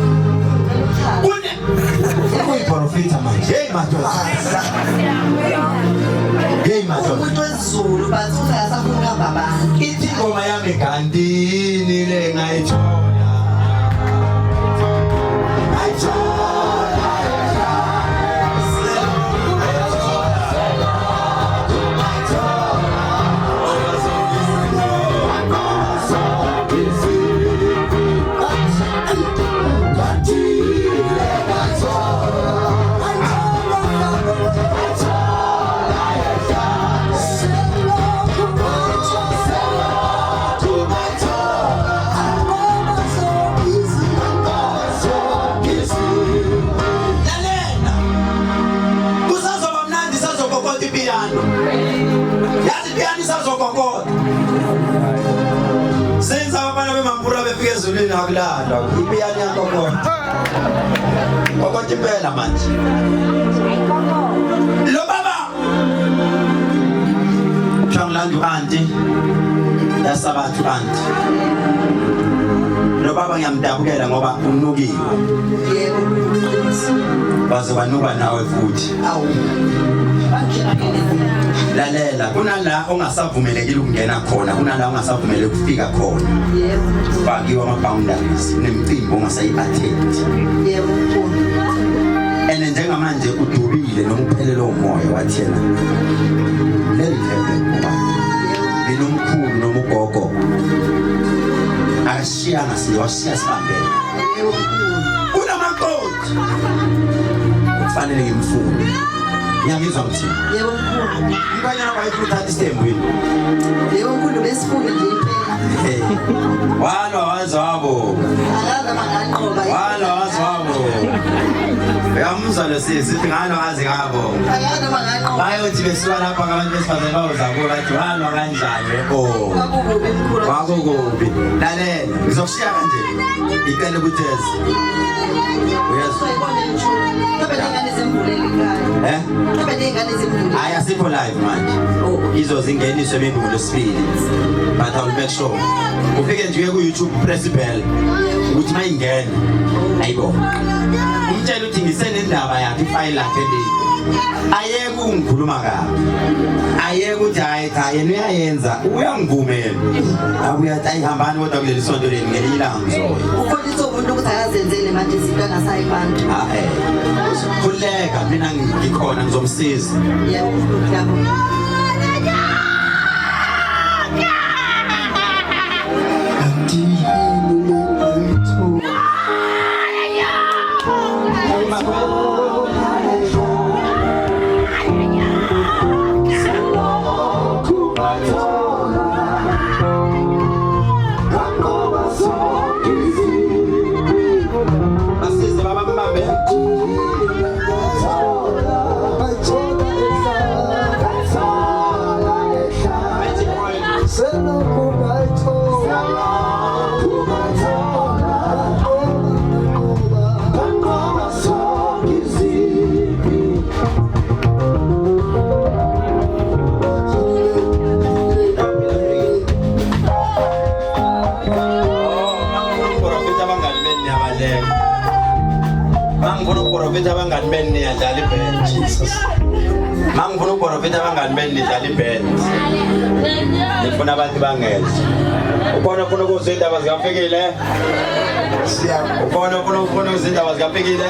uyiprofita manje hey madoda umuntu wesizulu bathi asafuna ukuhamba abantu ithi ngoma yami gandini le ngayithola ezulwini akulandwa ipiyani yakokona kokonke impela manje lo baba Shanglandu auntie yasabathu auntie lo baba ngiyamdabukela ngoba unukile yebo baze banuka nawe futhi awu lalela kunala ongasavumelekile ukungena khona kunala ongasavumeleke ukufika khona yebo bakiwa ama boundaries nemicimbi ongasayi-attend yebo and njengamanje udubile noma uphelelwe umoya wathi yena leli phephe mina umkhulu noma ugogo akashiyanga siwashiya sibambele unamakoti kufanele ngimfunde ngiyangizwa ngithini yebo mkhulu ibanyana bayifuthatha isithembweni yebo mkhulu besifunde nje impela walo wazwabo akaza mangaqoba walo wazwabo Uyamuzwa lo sisi ngalo kazi ngabo. Ayana mangaqo. Bayothi besuka lapha ngabantu besifazane bawuzakubo bathi hamba kanjani yebo. Kwakukubi mkhulu. Kwakukubi. Lalela ngizokushiya kanje. Ikele kuThezi. Uyazwa? Kabe ingane zemvuleli ekhaya. Kabe ingane zemvuleli. Hayi asikho live manje. Izozingeniswe maybe ngolosibili. But I will make sure. Ufike nje ku YouTube press bell. Ukuthi mayingena. Ayibo. Umtshela uthi ngisenendaba yakhe ifile lakhe le. Ayeke ungikhuluma kabi. Ayeke uthi hayi cha yena uyayenza uyangivumela. Akuyathi ayihambani kodwa kuleli sonto leni ngelinye ilanga ngizoya. Ukholisa umuntu ukuthi akazenzele manje izinto angasayibantu. Khuleka mina ngikhona ngizomsiza. Yebo lapho. Profeta abangani beni niyadlala iband. Jesus. Mangifuna uprofeta abangani beni nidlala iband. Ngifuna abantu bangezwe. Ubona ufuna ukuzwa indaba zikaFikile? Ubona ufuna ukuzwa indaba zikaFikile?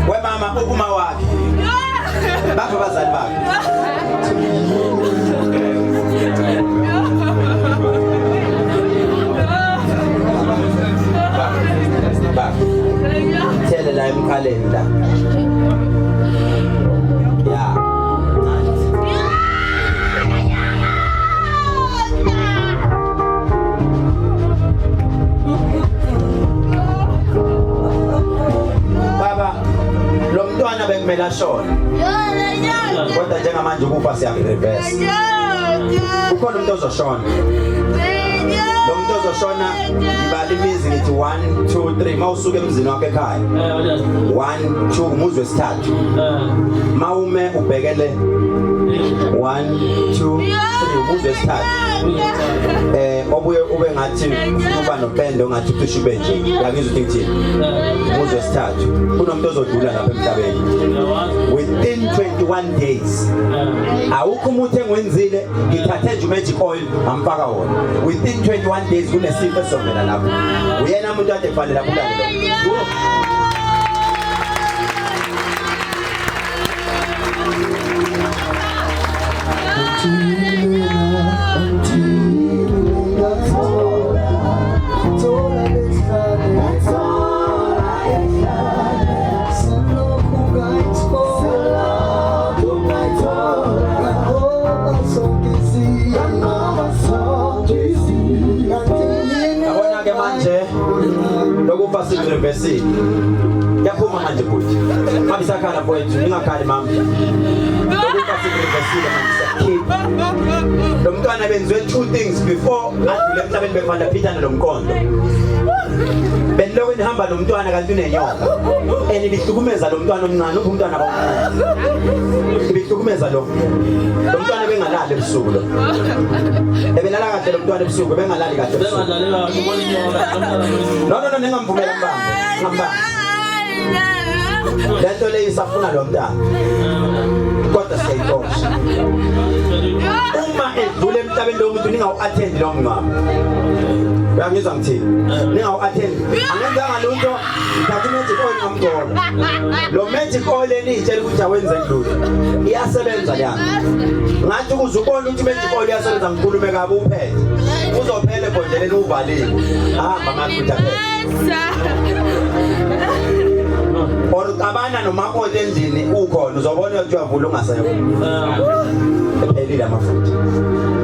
We mama ukuma wakhe. Bapha abazali bakhe. Tell the I'm calendar. Yeah. Baba, lo mntwana bekumela shona. Kodwa njengamanje ukufa siyareverse. Ukhona umuntu ozoshona. Lo muntu ozoshona ibala imizi ngithi 1 2 3 mawusuka emzini wakhe ekhaya 1 2 umuzi wesithathu mawume ubhekele 1 2 3 umuzi wesithathu obuye ube ngathi uba nopende ongathi ucishe ube nje yakizwe ukuthi ngithini umuzi wesithathu kunomuntu ozodlula lapha emhlabeni within 21 days awukho umuntu engwenzile ngithathe nje magic oil amfaka wona within 21 days kunesifo esovela lapho uyena umuntu ade kufanele abulale lo Reverse. Yaphuma manje futhi. Mabisakhala mfowethu, ningakhali mama. Ukuba sireversile manje. Lo mntwana benziwe 2 things before adlule emhlabeni bekhanda phithana lo mkondo. Beniloko nihamba lo mntwana kanti unenyoka. Bihlukumeza lo mntwana omncane, umntwana omncane. Bihlukumeza lo. Lo mntwana bengalali ebusuku lo. Ebelala kahle lo mntwana ebusuku bengalali kahle. Bengadlalela ukubona inyoka. No ningamvumela mbamba. Hamba. Lento le isafuna lo mntana. Kodwa siyayixoxa. Uma edlule emhlabeni lo muntu ningawu-attend lo mngcwabo. Uyangizwa ngithini? Ningawu-attend. Angenzanga lutho, ngithatha i-magic oil ngamgcoba. Lo magic oil eniyitshela ukuthi awenze lutho. Iyasebenza lana. Ngathi ukuze ubone ukuthi i-magic oil iyasebenza ngikhulume kabi uphethe. Uzophele ebhodleleni uvalile. Hamba amaphutha phela. or abana noma oil endlini ukhona uzobona ukuthi uyavula ungasekho ephelile amafutha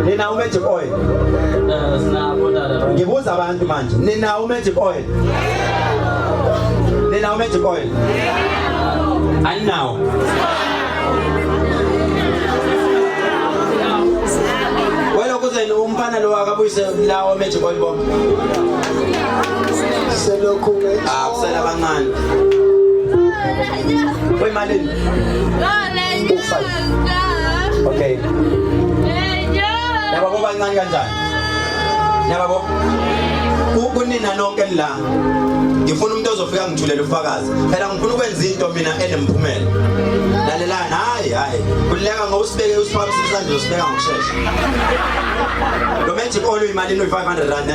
nina magic oil sinabo dada ngibuza abantu manje nina magic oil nina magic oil and now wena kuze umfana lo akabuyise lawo magic oil bomb selokhu kusela abancane Malini? Okay. Nababo bancane kanjani? Nababo kunina nonke la. Ngifuna umuntu ozofika ngithulela ufakazi. Phela ngifuna ukwenza into mina enemphumela. Lalelana hayi. Kuleka ngosibeke usiphawu sisandla usibeka ngokusheshsha. Lo magic oil imali no 500 rand.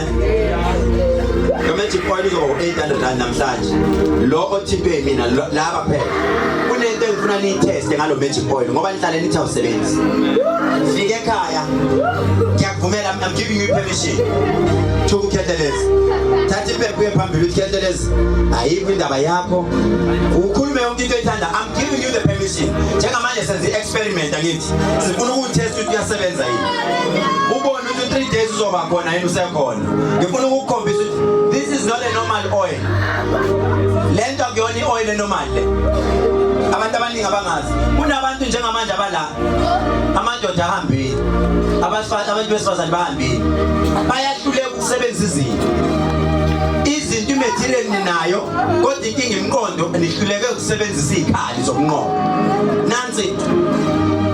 Lo magic oil uzoba 800 rand namhlanje. Lo othipe mina laba phela. Kunento engifuna niyitest ngalo magic oil ngoba nihlale nithi awusebenzi. Fike ekhaya. Ngiyakuvumela I'm giving you permission. Ukukhetheleza. Thatha iphepha uyephambili ukukhetheleza. Ayikho indaba yakho. Ukhulume yonke into oyithanda. I'm giving you the permission. Njengamanje senze experiment akithi. Sifuna ukutest ukuthi uyasebenza yini. Ubone ukuthi 3 days uzoba khona yini usekhona. Ngifuna ukukhombisa ukuthi this is not a normal oil. Lento akuyona oil enormal le. Abantu abaningi abangazi. Kunabantu njengamanje abala. Amadoda ahambile. Abantu besifazane bahambile. Bayahluleka ukusebenzisa izinto imaterial ninayo kodwa inkinga imqondo nihluleke ukusebenzisa izikhali zokunqoba. Nansi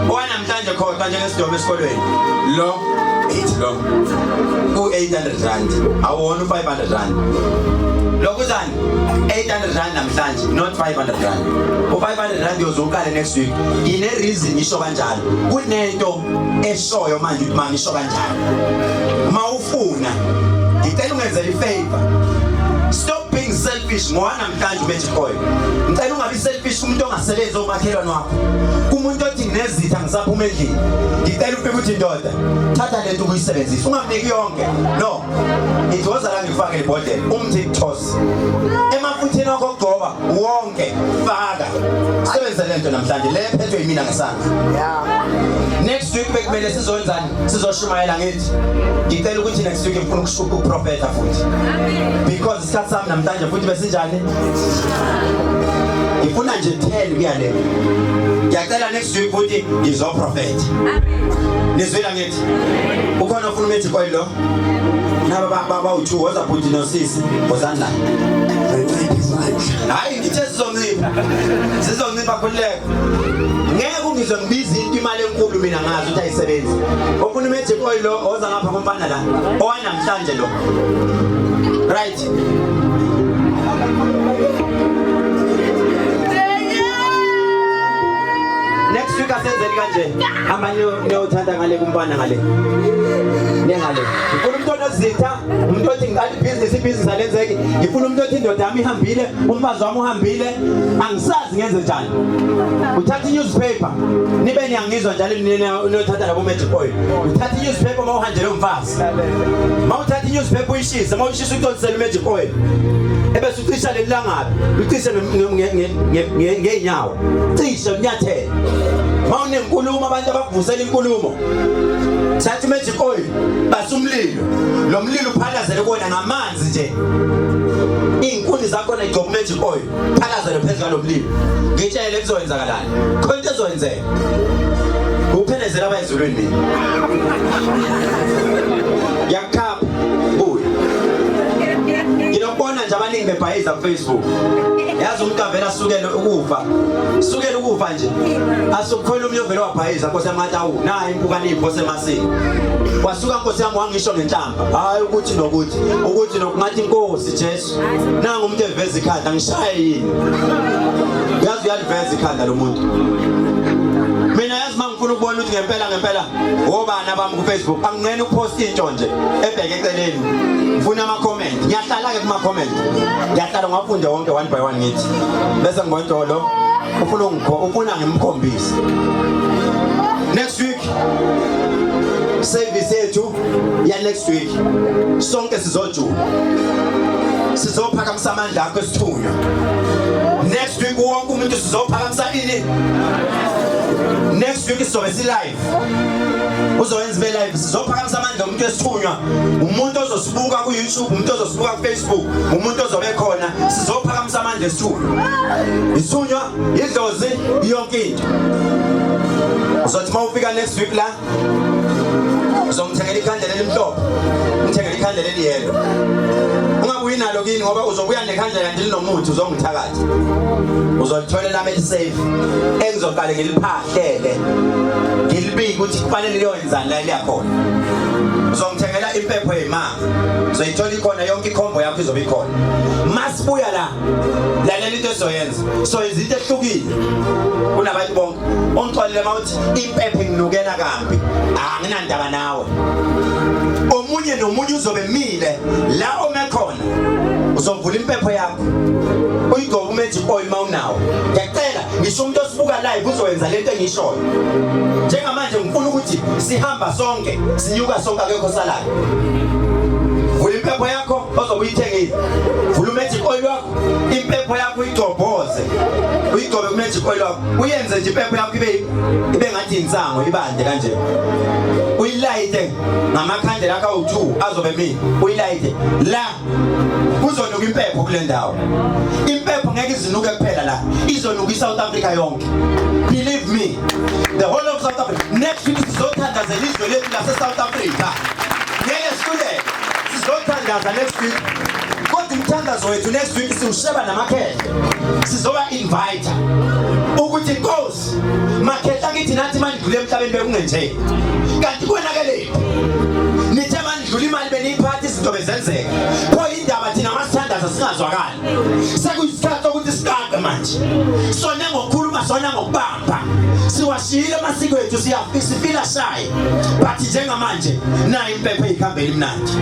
namhlanje khona njengesidobe esikolweni lo 8 lo u800 rand awona u500 rand lokuzani 800 rand namhlanje not 500 rand u500 rand yozokala next week ine reason isho kanjalo kunento eshoyo manje ukuthi manje isho kanjalo mawufuna ngicela ungenzele ifavor stop being selfish ngoba namhlanje magic oil ngicela ungabi selfish umuntu ongasebenza umakhelwane wakho kumuntu othi nginezitha ngisaphuma endlini ngicela ufike ukuthi indoda thatha lento ukuyisebenzisa ungamniki yonke no ithoza la ngifake ibhodlela umthi kuthos emafutheni akho okugcoba wonke faka sebenza lento namhlanje le phethwe yimina ngesandla next week bekumele sizonzani sizoshumayela ngithi ngicela ukuthi next week ngifuna ukushuka uprofeta futhi because isikhathi sami namhlanje futhi besinjani ngifuna nje 10 kuyale ngiyacela next week futhi ngizoprofeta nizwela ngithi ukhona ufuna magic oil lo naba baba u2 waza futhi nosisi ozandla hayi ngithe sizongipha khuleka ngeke ungizwe ngibiza into imali enkulu mina ngazi ukuthi ayisebenzi ufuna magic oil lo oza ngapha komfana la owanamhlanje lo right next week asenzeli kanje amanye neothanda ngale kumfana ngale nengale ngifuna umuntu onozitha umuntu othi ngali business alenzeke ngifuna umuntu othi indoda yami ihambile umfazi wami uhambile angisazi ngenze njani uthatha newspaper nibe niyangizwa njalo niyothatha labo magic oil uthatha newspaper mawuhanjele umfazi mawuthatha newspaper uyishisa mawushisa ukutholisela magic oil ebese ucisha lelangabi ucisha ngeenyawo cisha unyathele mawunenkulumo abantu abakuvusela inkulumo sathi magic oil basumlilo lo mlilo uphalazele kona ngamanzi nje inkuni zakho negcoba magic oil phalazele phezulu lo mlilo ngitshele kuzowenzakalani konke ezoyenzeka uphelezela abayizulweni mina yakhapha buya ngilobona nje abaningi bebhayiza ku Facebook yazi umuntu avela sukela ukufa nje asukhola umnye ovela wabhayiza Nkosi yami ngathi awu nayi impukane ipho semasini wasuka Nkosi yami wangisho ngenhlamba hayi ukuthi nokungathi Inkosi Jesu nanga umuntu eveza ikhanda ngishaye yini yazi uyaliveza ikhanda lo muntu mina yazi mangifuna ukubona ukuthi ngempela obana bami ku Facebook angingena ukupost into nje ebheke eceleni ngifuna ama comment ngiyahlala ke kuma comment ngiyahlala ngafunda wonke one by one ngithi bese ngibona lo ufuna ngimkhombise next week service yethu ya next week sonke sizojula sizophakamisa amandla akho esithunywa next week week wonke umuntu sizophakamisa ini. Next week sizobe si live. Uzowenza be live sizophakamisa amandla umuntu esithunywa. Umuntu ozosibuka ku YouTube, umuntu ozosibuka ku Facebook, umuntu ozobe khona sizophakamisa amandla esithunywa. Isithunywa idlozi yonke into. Uzothi mawufika next week la uzomthengela ikhandlela elimhlophe, umthengela ikhandlela eliyelo. Ungabuyi nalo kini ngoba uzobuya nekhandlela nje linomuthi uzongithakathi. Uzolitholela lami elisafe. Engizoqale ngiliphahlele. Ngilibike ukuthi kufanele liyenzani la liyakhona. Uzongithengela impepho yemanga. Uzoyithola ikhona yonke ikhombo yakho izobe ikhona. Masibuya la. Lalela into ezoyenza. So izinto ehlukile. Kunabantu bonke. Ongixolele mawuthi impepho nginukela kambi. Anginandaba nawe. Omunye nomunye uzobe mile la omekhona. Uzovula impepho yakho. Uyigcoba umagic oil mawunawo. Ngiyacela ngisho umuntu osibuka live uzowenza lento engishoyo. Njengamanje ngifuna ukuthi sihamba sonke, sinyuka sonke akekho salayo. Vula impepho yakho ozobe uyithengile. Vula umagic oil wakho, impepho yakho uyigcoboze. Uyigcobe umagic oil wakho. Uyenze nje impepho yakho ibe ngathi insango ibande kanje. Uyilayite ngamakhandlela akho awu2 azobe mina. Uyilayite la kuzonuka impepho kule ndawo. Impepho ngeke izinuke kuphela la. Izonuka iSouth Africa yonke. Believe me. The whole of South Africa. Next week sizothandaza ilizwe lethu lase South Africa. Ngeke sikule. Sizothandaza next week. Kodwa umthandazo wethu next week siusheba namakhehla. Sizoba invite. Ukuthi Nkosi, makhehla ngithi nathi mandlule emhlabeni bekungenje. Kanti konakele. Nithe mandlule imali beniphathi izinto bezenzeka. Pho indaba thina masithandaza singazwakali. Sekuyisikhathi ukuthi siqaqe manje. Sona ngokukhuluma sona ngokubamba. Siwashiyile amasiko ethu siyafisifila shayi. But njengamanje na impepho ikhambela imnandi.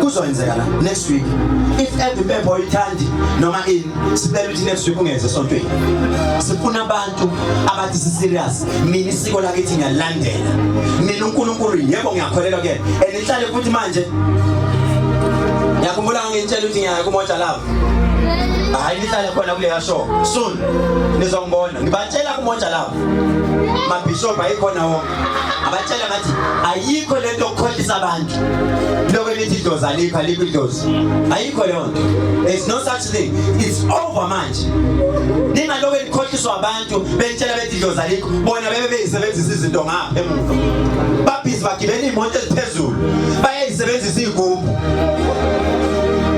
Kuzoyenzeka la next week. If every impepho oyithandi noma ini sicela ukuthi next week ungeze esontweni. Sifuna abantu abathi serious. Mina isiko lakithi ngiyalandela. Mina uNkulunkulu yebo ngiyakholelwa kuyena. Enihlale futhi manje ngiyakhumbula ngitshela ukuthi ngiyaya kuMoja Love. Hayi nihlale khona kule show. Soon nizongibona. Ngibatshela kuMoja Love. Mabishop ayikhona wonke. Abatshela ngathi ayikho lento okukhohlisa abantu. Lokho lithi idlozi alikho idlozi. Ayikho leyo nto. There is no such thing. It's over manje. Ningaloko likhohliswa abantu bentshela bethi idlozi alikho. Bona bebe beyisebenzisa izinto ngapha emuva. Babhizi bagibela imoto eziphezulu. Bayayisebenzisa igumbu.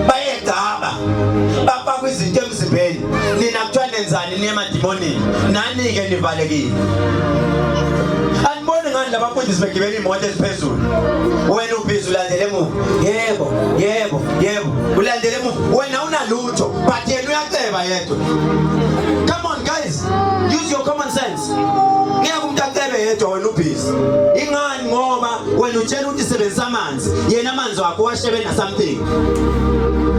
Bayedaba. Bapaka izinto emzimbeni. Nina kuthiwa nenzani niyemadimoni. Nani ke nivalekile. Anibone ngani labafundisi begibela imoto eziphezulu. Wena ubhizi ulandele emuva. Yebo. Ulandele emuva. Wena unalutho, but yena uyaceba yedwa. Come on guys. Use your common sense. Ngeke umuntu acebe yedwa wena ubhizi. Ingani ngoba wena utshela ukuthi sebenzisa amanzi. Yena amanzi wakho washebe na something.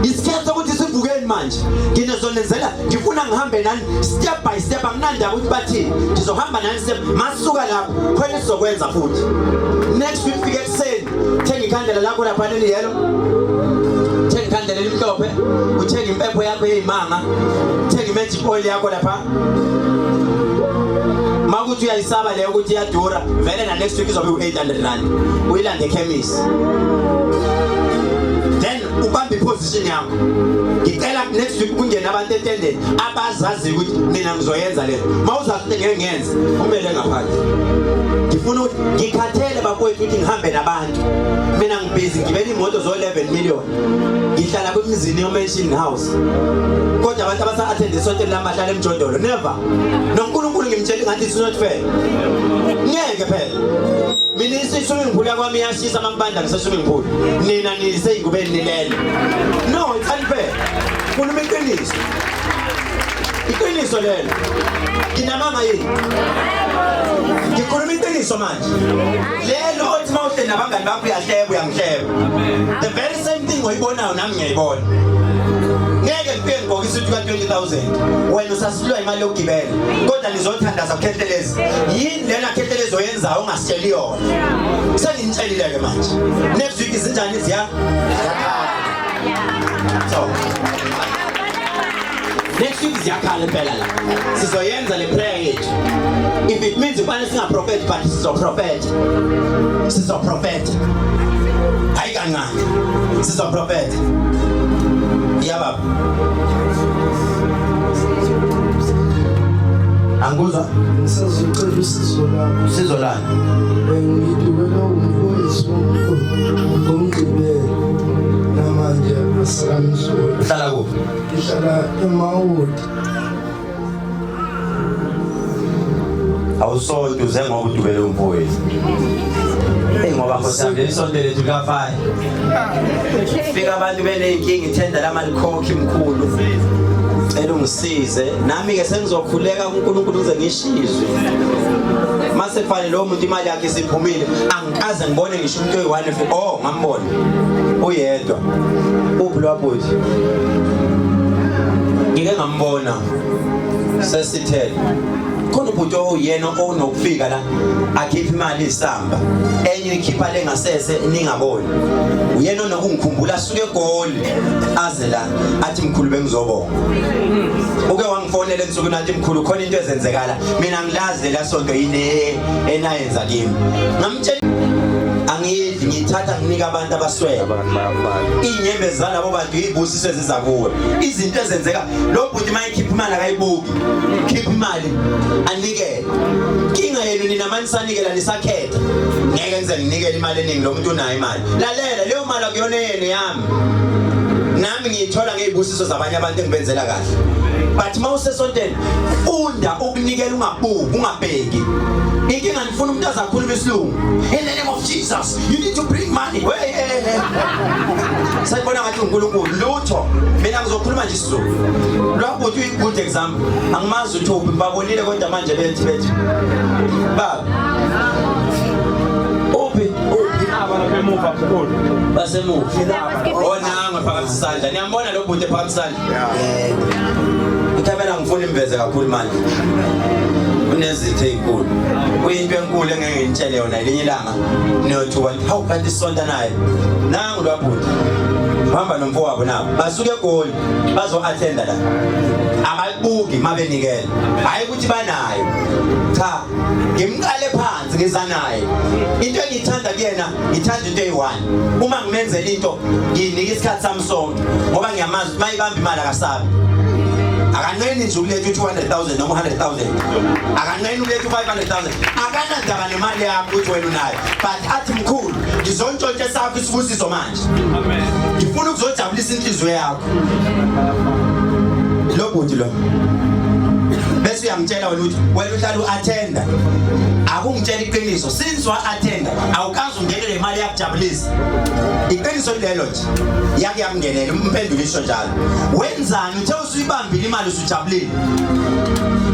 Isikhathi ukuthi sivukeni manje. Nginezonenzela ngifuna ngihambe nani step by step anginanda ukuthi bathi ngizohamba nani step masuka lapho khona sizokwenza futhi. Next week fike ekuseni thenga ikhandlela lakho lapha leliyelo. Thenga ikhandlela elimhlophe, uthenga impepho yakho yezimanga, thenga imagic oil yakho lapha. Makuthi uyayisaba leyo ukuthi iyadura, vele na next week izobe u800 rand. Uyilande ekhemisi. Ubambe position yakho. Ngicela next week kungena abantu etendeni abazazi ukuthi mina ngizoyenza lento. Mawuzazi ukuthi ngeke ngenze, kumele ngaphandle. Ngifuna ukuthi ngikhathele bafowethu ukuthi ngihambe nabantu. Mina ngibhizi ngibela imoto zo 11 million. Ngihlala kwemizini yomansion house. Kodwa abantu abasa-attend isonto lamahlala emjondolo never. NoNkulunkulu ngimtshela ngathi it's not fair. Ngeke phela. Mina isiswimming pool yakwami iyashisa amabanda ngiseswimming pool. Nina niseyingubeni nilele. No, it's unfair. Khuluma iqiniso. Iqiniso lelo. Nginamanga yini? Ngikhuluma iqiniso manje. Lelo othi mawuhle nabangani bakho uyahleba uyangihleba. The very same thing oyibonayo nami ngiyayibona. Ngeke ngifike ngibokise ukuthi ka20,000 wena usasilwa imali yokugibela kodwa nizothandaza ukhethelezi yini lena khethelezi oyenzayo ungasitsheli yona senginitshelile ke manje next week izinjani ziya so Next week siyakhala phela la. Sizoyenza le prayer yethu. If it means ukubana singaprofeti but sizoprofeta. Sizoprofeta. Hayi kancane. Sizoprofeta. Yababa. Anguzwa? Ngisazocela usizo lami. Sizo lani? Ngidubela umfowethu ngomgqibelo namanje asakamzulu. Hlala kuphi? Ngihlala eMawudi. Awusonto uze ngoba udubele umfowethu. Ngoba Nkosi isonto lethu likaFaya. Fika abantu benenkinga ithenda lamalikhokhi imkhulu. Cela ungisize nami ke sengizokhuleka kuNkulunkulu uze ngishizwe. Mase kufanele lo muntu imali yakhe isiphumile angikaze ngibone ngisho umuntu oyi1 oh ngambona uyedwa uphi lwabhuti ngike ngambona sesithele khona ubhuti oyena onokufika la akhipha imali isamba enye ikhipha lengasese ningaboni uyena onokungikhumbula asuke eGoli aze la athi mkhulu bengizobonga uke wangifonela kusuku nathi mkhulu khona into ezenzekala mina ngilazi la sonto yini enayenza kimi ngamtshela angidli ngithatha nginika abantu abaswele inyembezi zalabo bantu izibusiso eziza kuwe izinto ezenzeka lo bhuti mayikhipha imali akayibuki khipha imali anikele kinga yenu nina manje sanikela nisakhetha ngeke ngize nginikele imali eningi lo muntu unayo imali lalela leyo mali akuyona yene yami nami ngiyithola ngezibusiso zabanye abantu engibenzela kahle but mawusesonteni funda ukunikela ungabuki ungabheki inkinga nifuna umuntu azakhuluma isilungu in the name of Jesus you need to bring money sayibona ngathi uNkulunkulu lutho mina ngizokhuluma nje isizulu lapho uthi good example angimazi uThobi babonile kodwa manje bethi baba Emuva mkhulu. basemuva onanga phakathi isandla niyambona lo bhuti phakathi isandla uthabela ngifuna imveze kakhulu manje unezithe ezinkulu kuyinto enkulu engeke ngitshele yona elinye ilanga niyothuka hawu kanti isonta naye nangu lo bhuti hamba nomfowabo nabo basuke eGoli bazo attenda la abayibuki mabenikela hayi ukuthi banayo cha ngimqale phansi ngizanaye into engiyithanda kuyena ngithanda into eyi1 uma ngimenzela into nginika isikhathi sami sonke ngoba ngiyamazi mayibamba imali akasabi akanqeni nje ukuletha 200,000 noma 100,000 akanqeni ukuletha 500,000 akanandaba nemali yakho ukuthi wena unayo but athi mkhulu ngizontshontshe sakho isibusiso manje amen ngifuna ukuzojabulisa inhliziyo yakho lo bhuti lo bese uyamtshela wena ukuthi wena uhlala uattenda akungitshela iqiniso since wa attenda awukazi ungenele imali yakujabulisa iqiniso lelo nje yake yamngenela umphendulisho njalo wenzani uthe usuyibambile imali usujabulile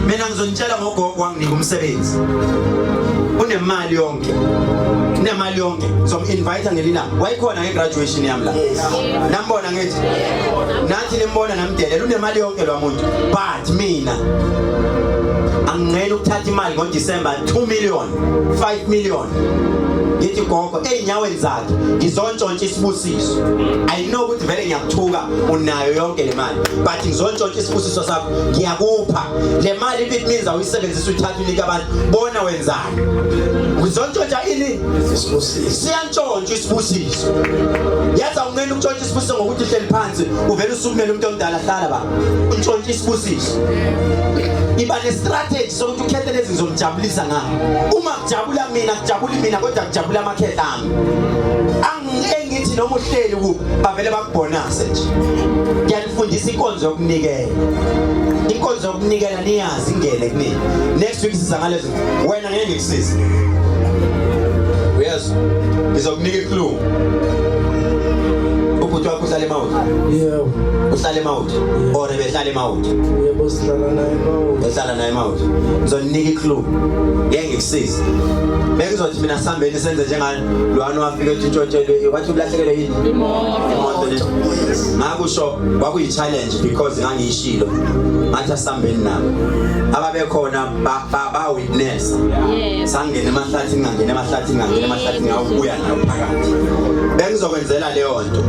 mina ngizonitshela ngogogo wanginika umsebenzi unemali yonke ngizominvite ngelina wayikhona ngegraduation yami la nambona ngithi nathi nimbona namdelela unemali yonke lo muntu but mina angicela ukuthatha imali ngoDisember 2 million 5 million ngithi gogo einyaweni zakhe ngizontshontsha isibusiso I know ukuthi vele ngiyakuthuka unayo yonke le mali but ngizontshontsha isibusiso sakho ngiyakupha le mali it means awuyisebenzisa uthatha unika abantu bona wenzani uzontshontsha ini isibusiso siyantshontsha isibusiso yaza ungena ukutshontsha isibusiso ngokuthi uhleli phansi uvela usukumela umuntu omdala hlala ba untshontsha isibusiso iba ne strategy sokuthi ukhethe lezi ngizomjabulisa ngayo uma kujabula mina kodwa kujabula amakhehla ami angithi noma uhleli ku bavele bakubonase nje ngiyalifundisa inkonzo yokunikela niyazi ingene kunini next week siza ngalezi wena ngeke ngikusize yes ngizokunika iclue ubhuti wakho uhlala eMawuthi Yebo. uhlala eMawuthi or behlala eMawuthi Yebo sihlala naye eMawuthi. ehlala naye eMawuthi ngizonika iclue ngeke ngikusize bengizothi mina sihambeni senze njengani lwana wafika ethi untshontshelwe wathi ulahlekelwe yini imoto le ngakusho kwakuyi challenge because ngangiyishilo ngathi asihambeni nabo ababekhona ba witness sangena emahlathini ngawubuya nawo phakathi bengizokwenzela leyo nto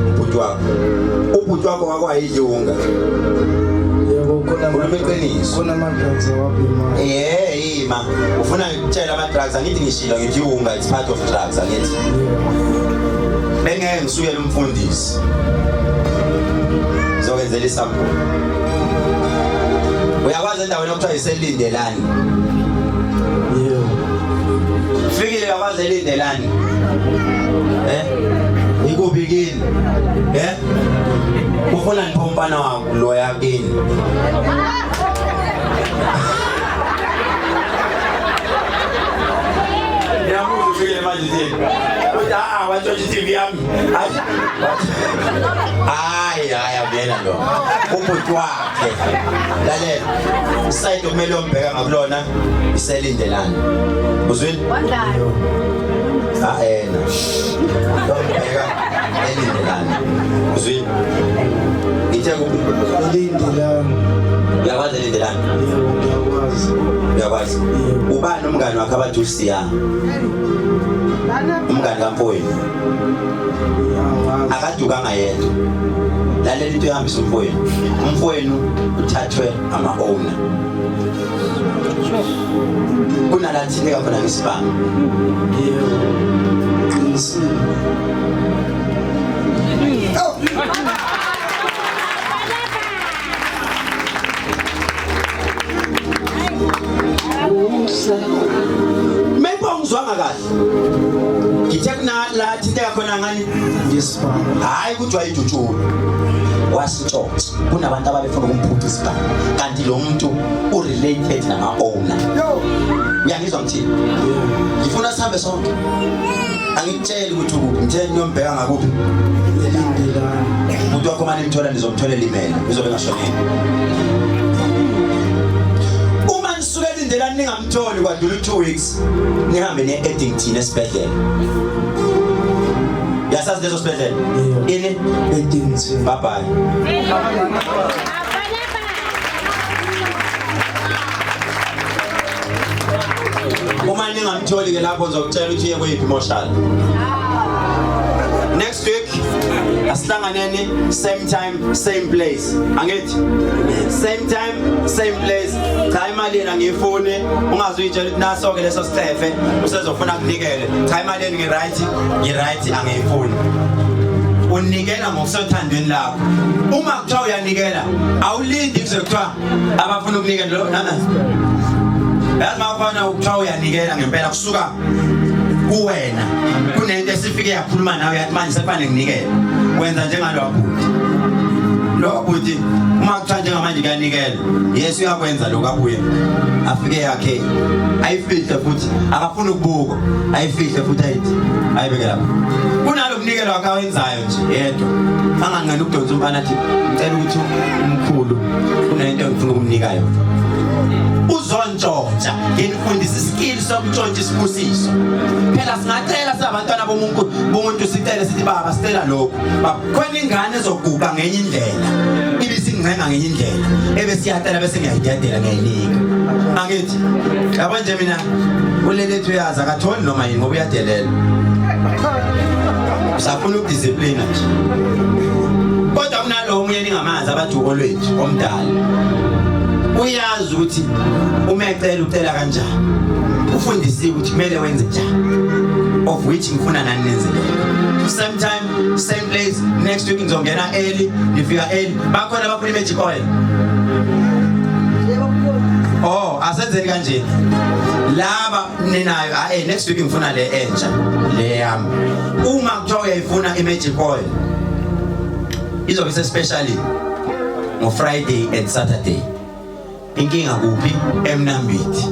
ubhuti wakho wakwayidlunga Yebo khuluma iqiniso. Kunama-drugs awaphi Ima ufuna ngitshela ama-drugs angithi ngishilo ngithi unga it's part of drugs angithi bengeke ngisukele umfundisi zokwenzela isample uyakwazi endaweni okuthiwa iselindelani fikile yakwazi elindelani ikuphi kini ufuna niphompana wakho lo yakini File manje thini uthi wathola iTV yami hayi abuyela lo ubhuti wakhe lalela isayidi okumele umbheka ngakulona iselindelana uzwini Wandalo ena umbheka elindelana uzwini ngithe Elindelana. uyakwazi elindelana Ngiyakwazi. uyakwazi ubani umngane wakhe abathi usiya umngane kaMfowenu akadukanga yedwa lalela into ehambisa umfowenu uthathwe ama-owner kunalathinteka khona ngesibanga ungizwanga kahle ngithe kunala thinteka khona ngani ngesibanga hayi kuthi wayijutshulo wasitshotha kunabantu ababefuna ukumphuca isibanga kanti lo muntu urelated nama-owner uyangizwa ngithini ngifuna sihambe sonke angikutsheli ukuthi ukuphi ngithe niyombheka ngakuphi elindelana. umuntu wakho manje nimthola nizomtholela imele uzobe ngashonini uma nisuke elindelani ningamtholi kwadlula 2 weeks nihambe ne-Eddington esibhedlela yasazi leso sibhedlela ini Eddington. bye bye uma ningamtholi ke lapho ngizokutshela ukuthi uye kuyiphi imoshali next week asihlanganeni same time same place angithi same time same place cha imali yena ngiyifuni ungazuyitshela ukuthi naso ke leso sicefe usezofuna kunikele cha imali yena ngiright angiyifuni unikela ngokusothandweni lakho uma kuthiwa uyanikela awulindi kuze kuthiwa abafuna ukunikela lo nana yazi mawufana ukuthiwa uyanikela ngempela kusuka kuwena kunento esifike yakhuluma nawe yathi manje sekufanele nginikele wenza njengalo wabhuti lo wabhuti uma kuthiwa njengamanje kuyanikela yes uyakwenza lokho abuye afike yakhe ayifihle futhi akafuni ukubuka ayifihle futhi ayithi ayibeke lapha kunalo kunikela wakhe awenzayo nje yedwa angangena ukudonsa umfana athi ngicela ukuthi umkhulu kunento engifuna ukumnika yona uzontshontsha nginifundisa iskills sokuntshontsha isibusiso phela singacela sabantwana bomuntu sicela sithi baba sicela lokho khona ingane ezoguqa ngenye indlela ibisincenga ngenye indlela ebesiyatela bese ngiyayidedela ngiyayinika angithi yabo nje mina ulelethu uyazi akathoni noma yini ngoba uyadelela usafuna ukudiscipline nje kodwa kunalo omunye ningamanzi abajuko lwethu omdala uyazi ukuthi uma ecela ucela kanjani ufundisiwe ukuthi kumele wenze njani of which ngifuna nani nenzele same time same place next week ngizongena early nifika early bakhona abafuna magic oil asenzeni kanje laba ninayo next week ngifuna le entsha le yami uma kuthiwa uyayifuna i-magic oil izobe specially ngo Friday and Saturday inkinga kuphi eMnambithi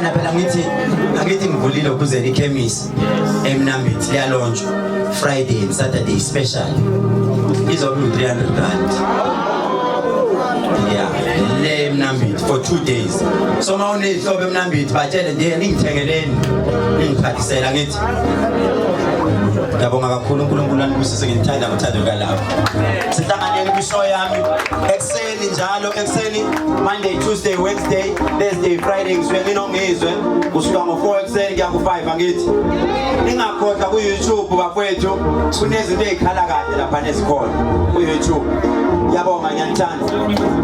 na phela ngithi ngivulile ukuze ikhemisi eMnambithi liyalonjwa Friday and Saturday special izobe u300 rand le eMnambithi for 2 days so mawunehlobo eMnambithi batshele nje ningithengeleni ningiphathisela ngithi ngiyabonga kakhulu uNkulunkulu anibusise ngithanda ngothando kalapho sihlanganele kwishow yami ekseni njalo ekseni Monday Tuesday Wednesday Thursday Friday ngizwe mina ongizwe kusuka ngo4 ekseni kuya ku5 angithi ningakhohlwa ku YouTube bafowethu kunezinto ezikhala kahle lapha nezikhona ku YouTube. Ngiyabonga, ngiyanithanda.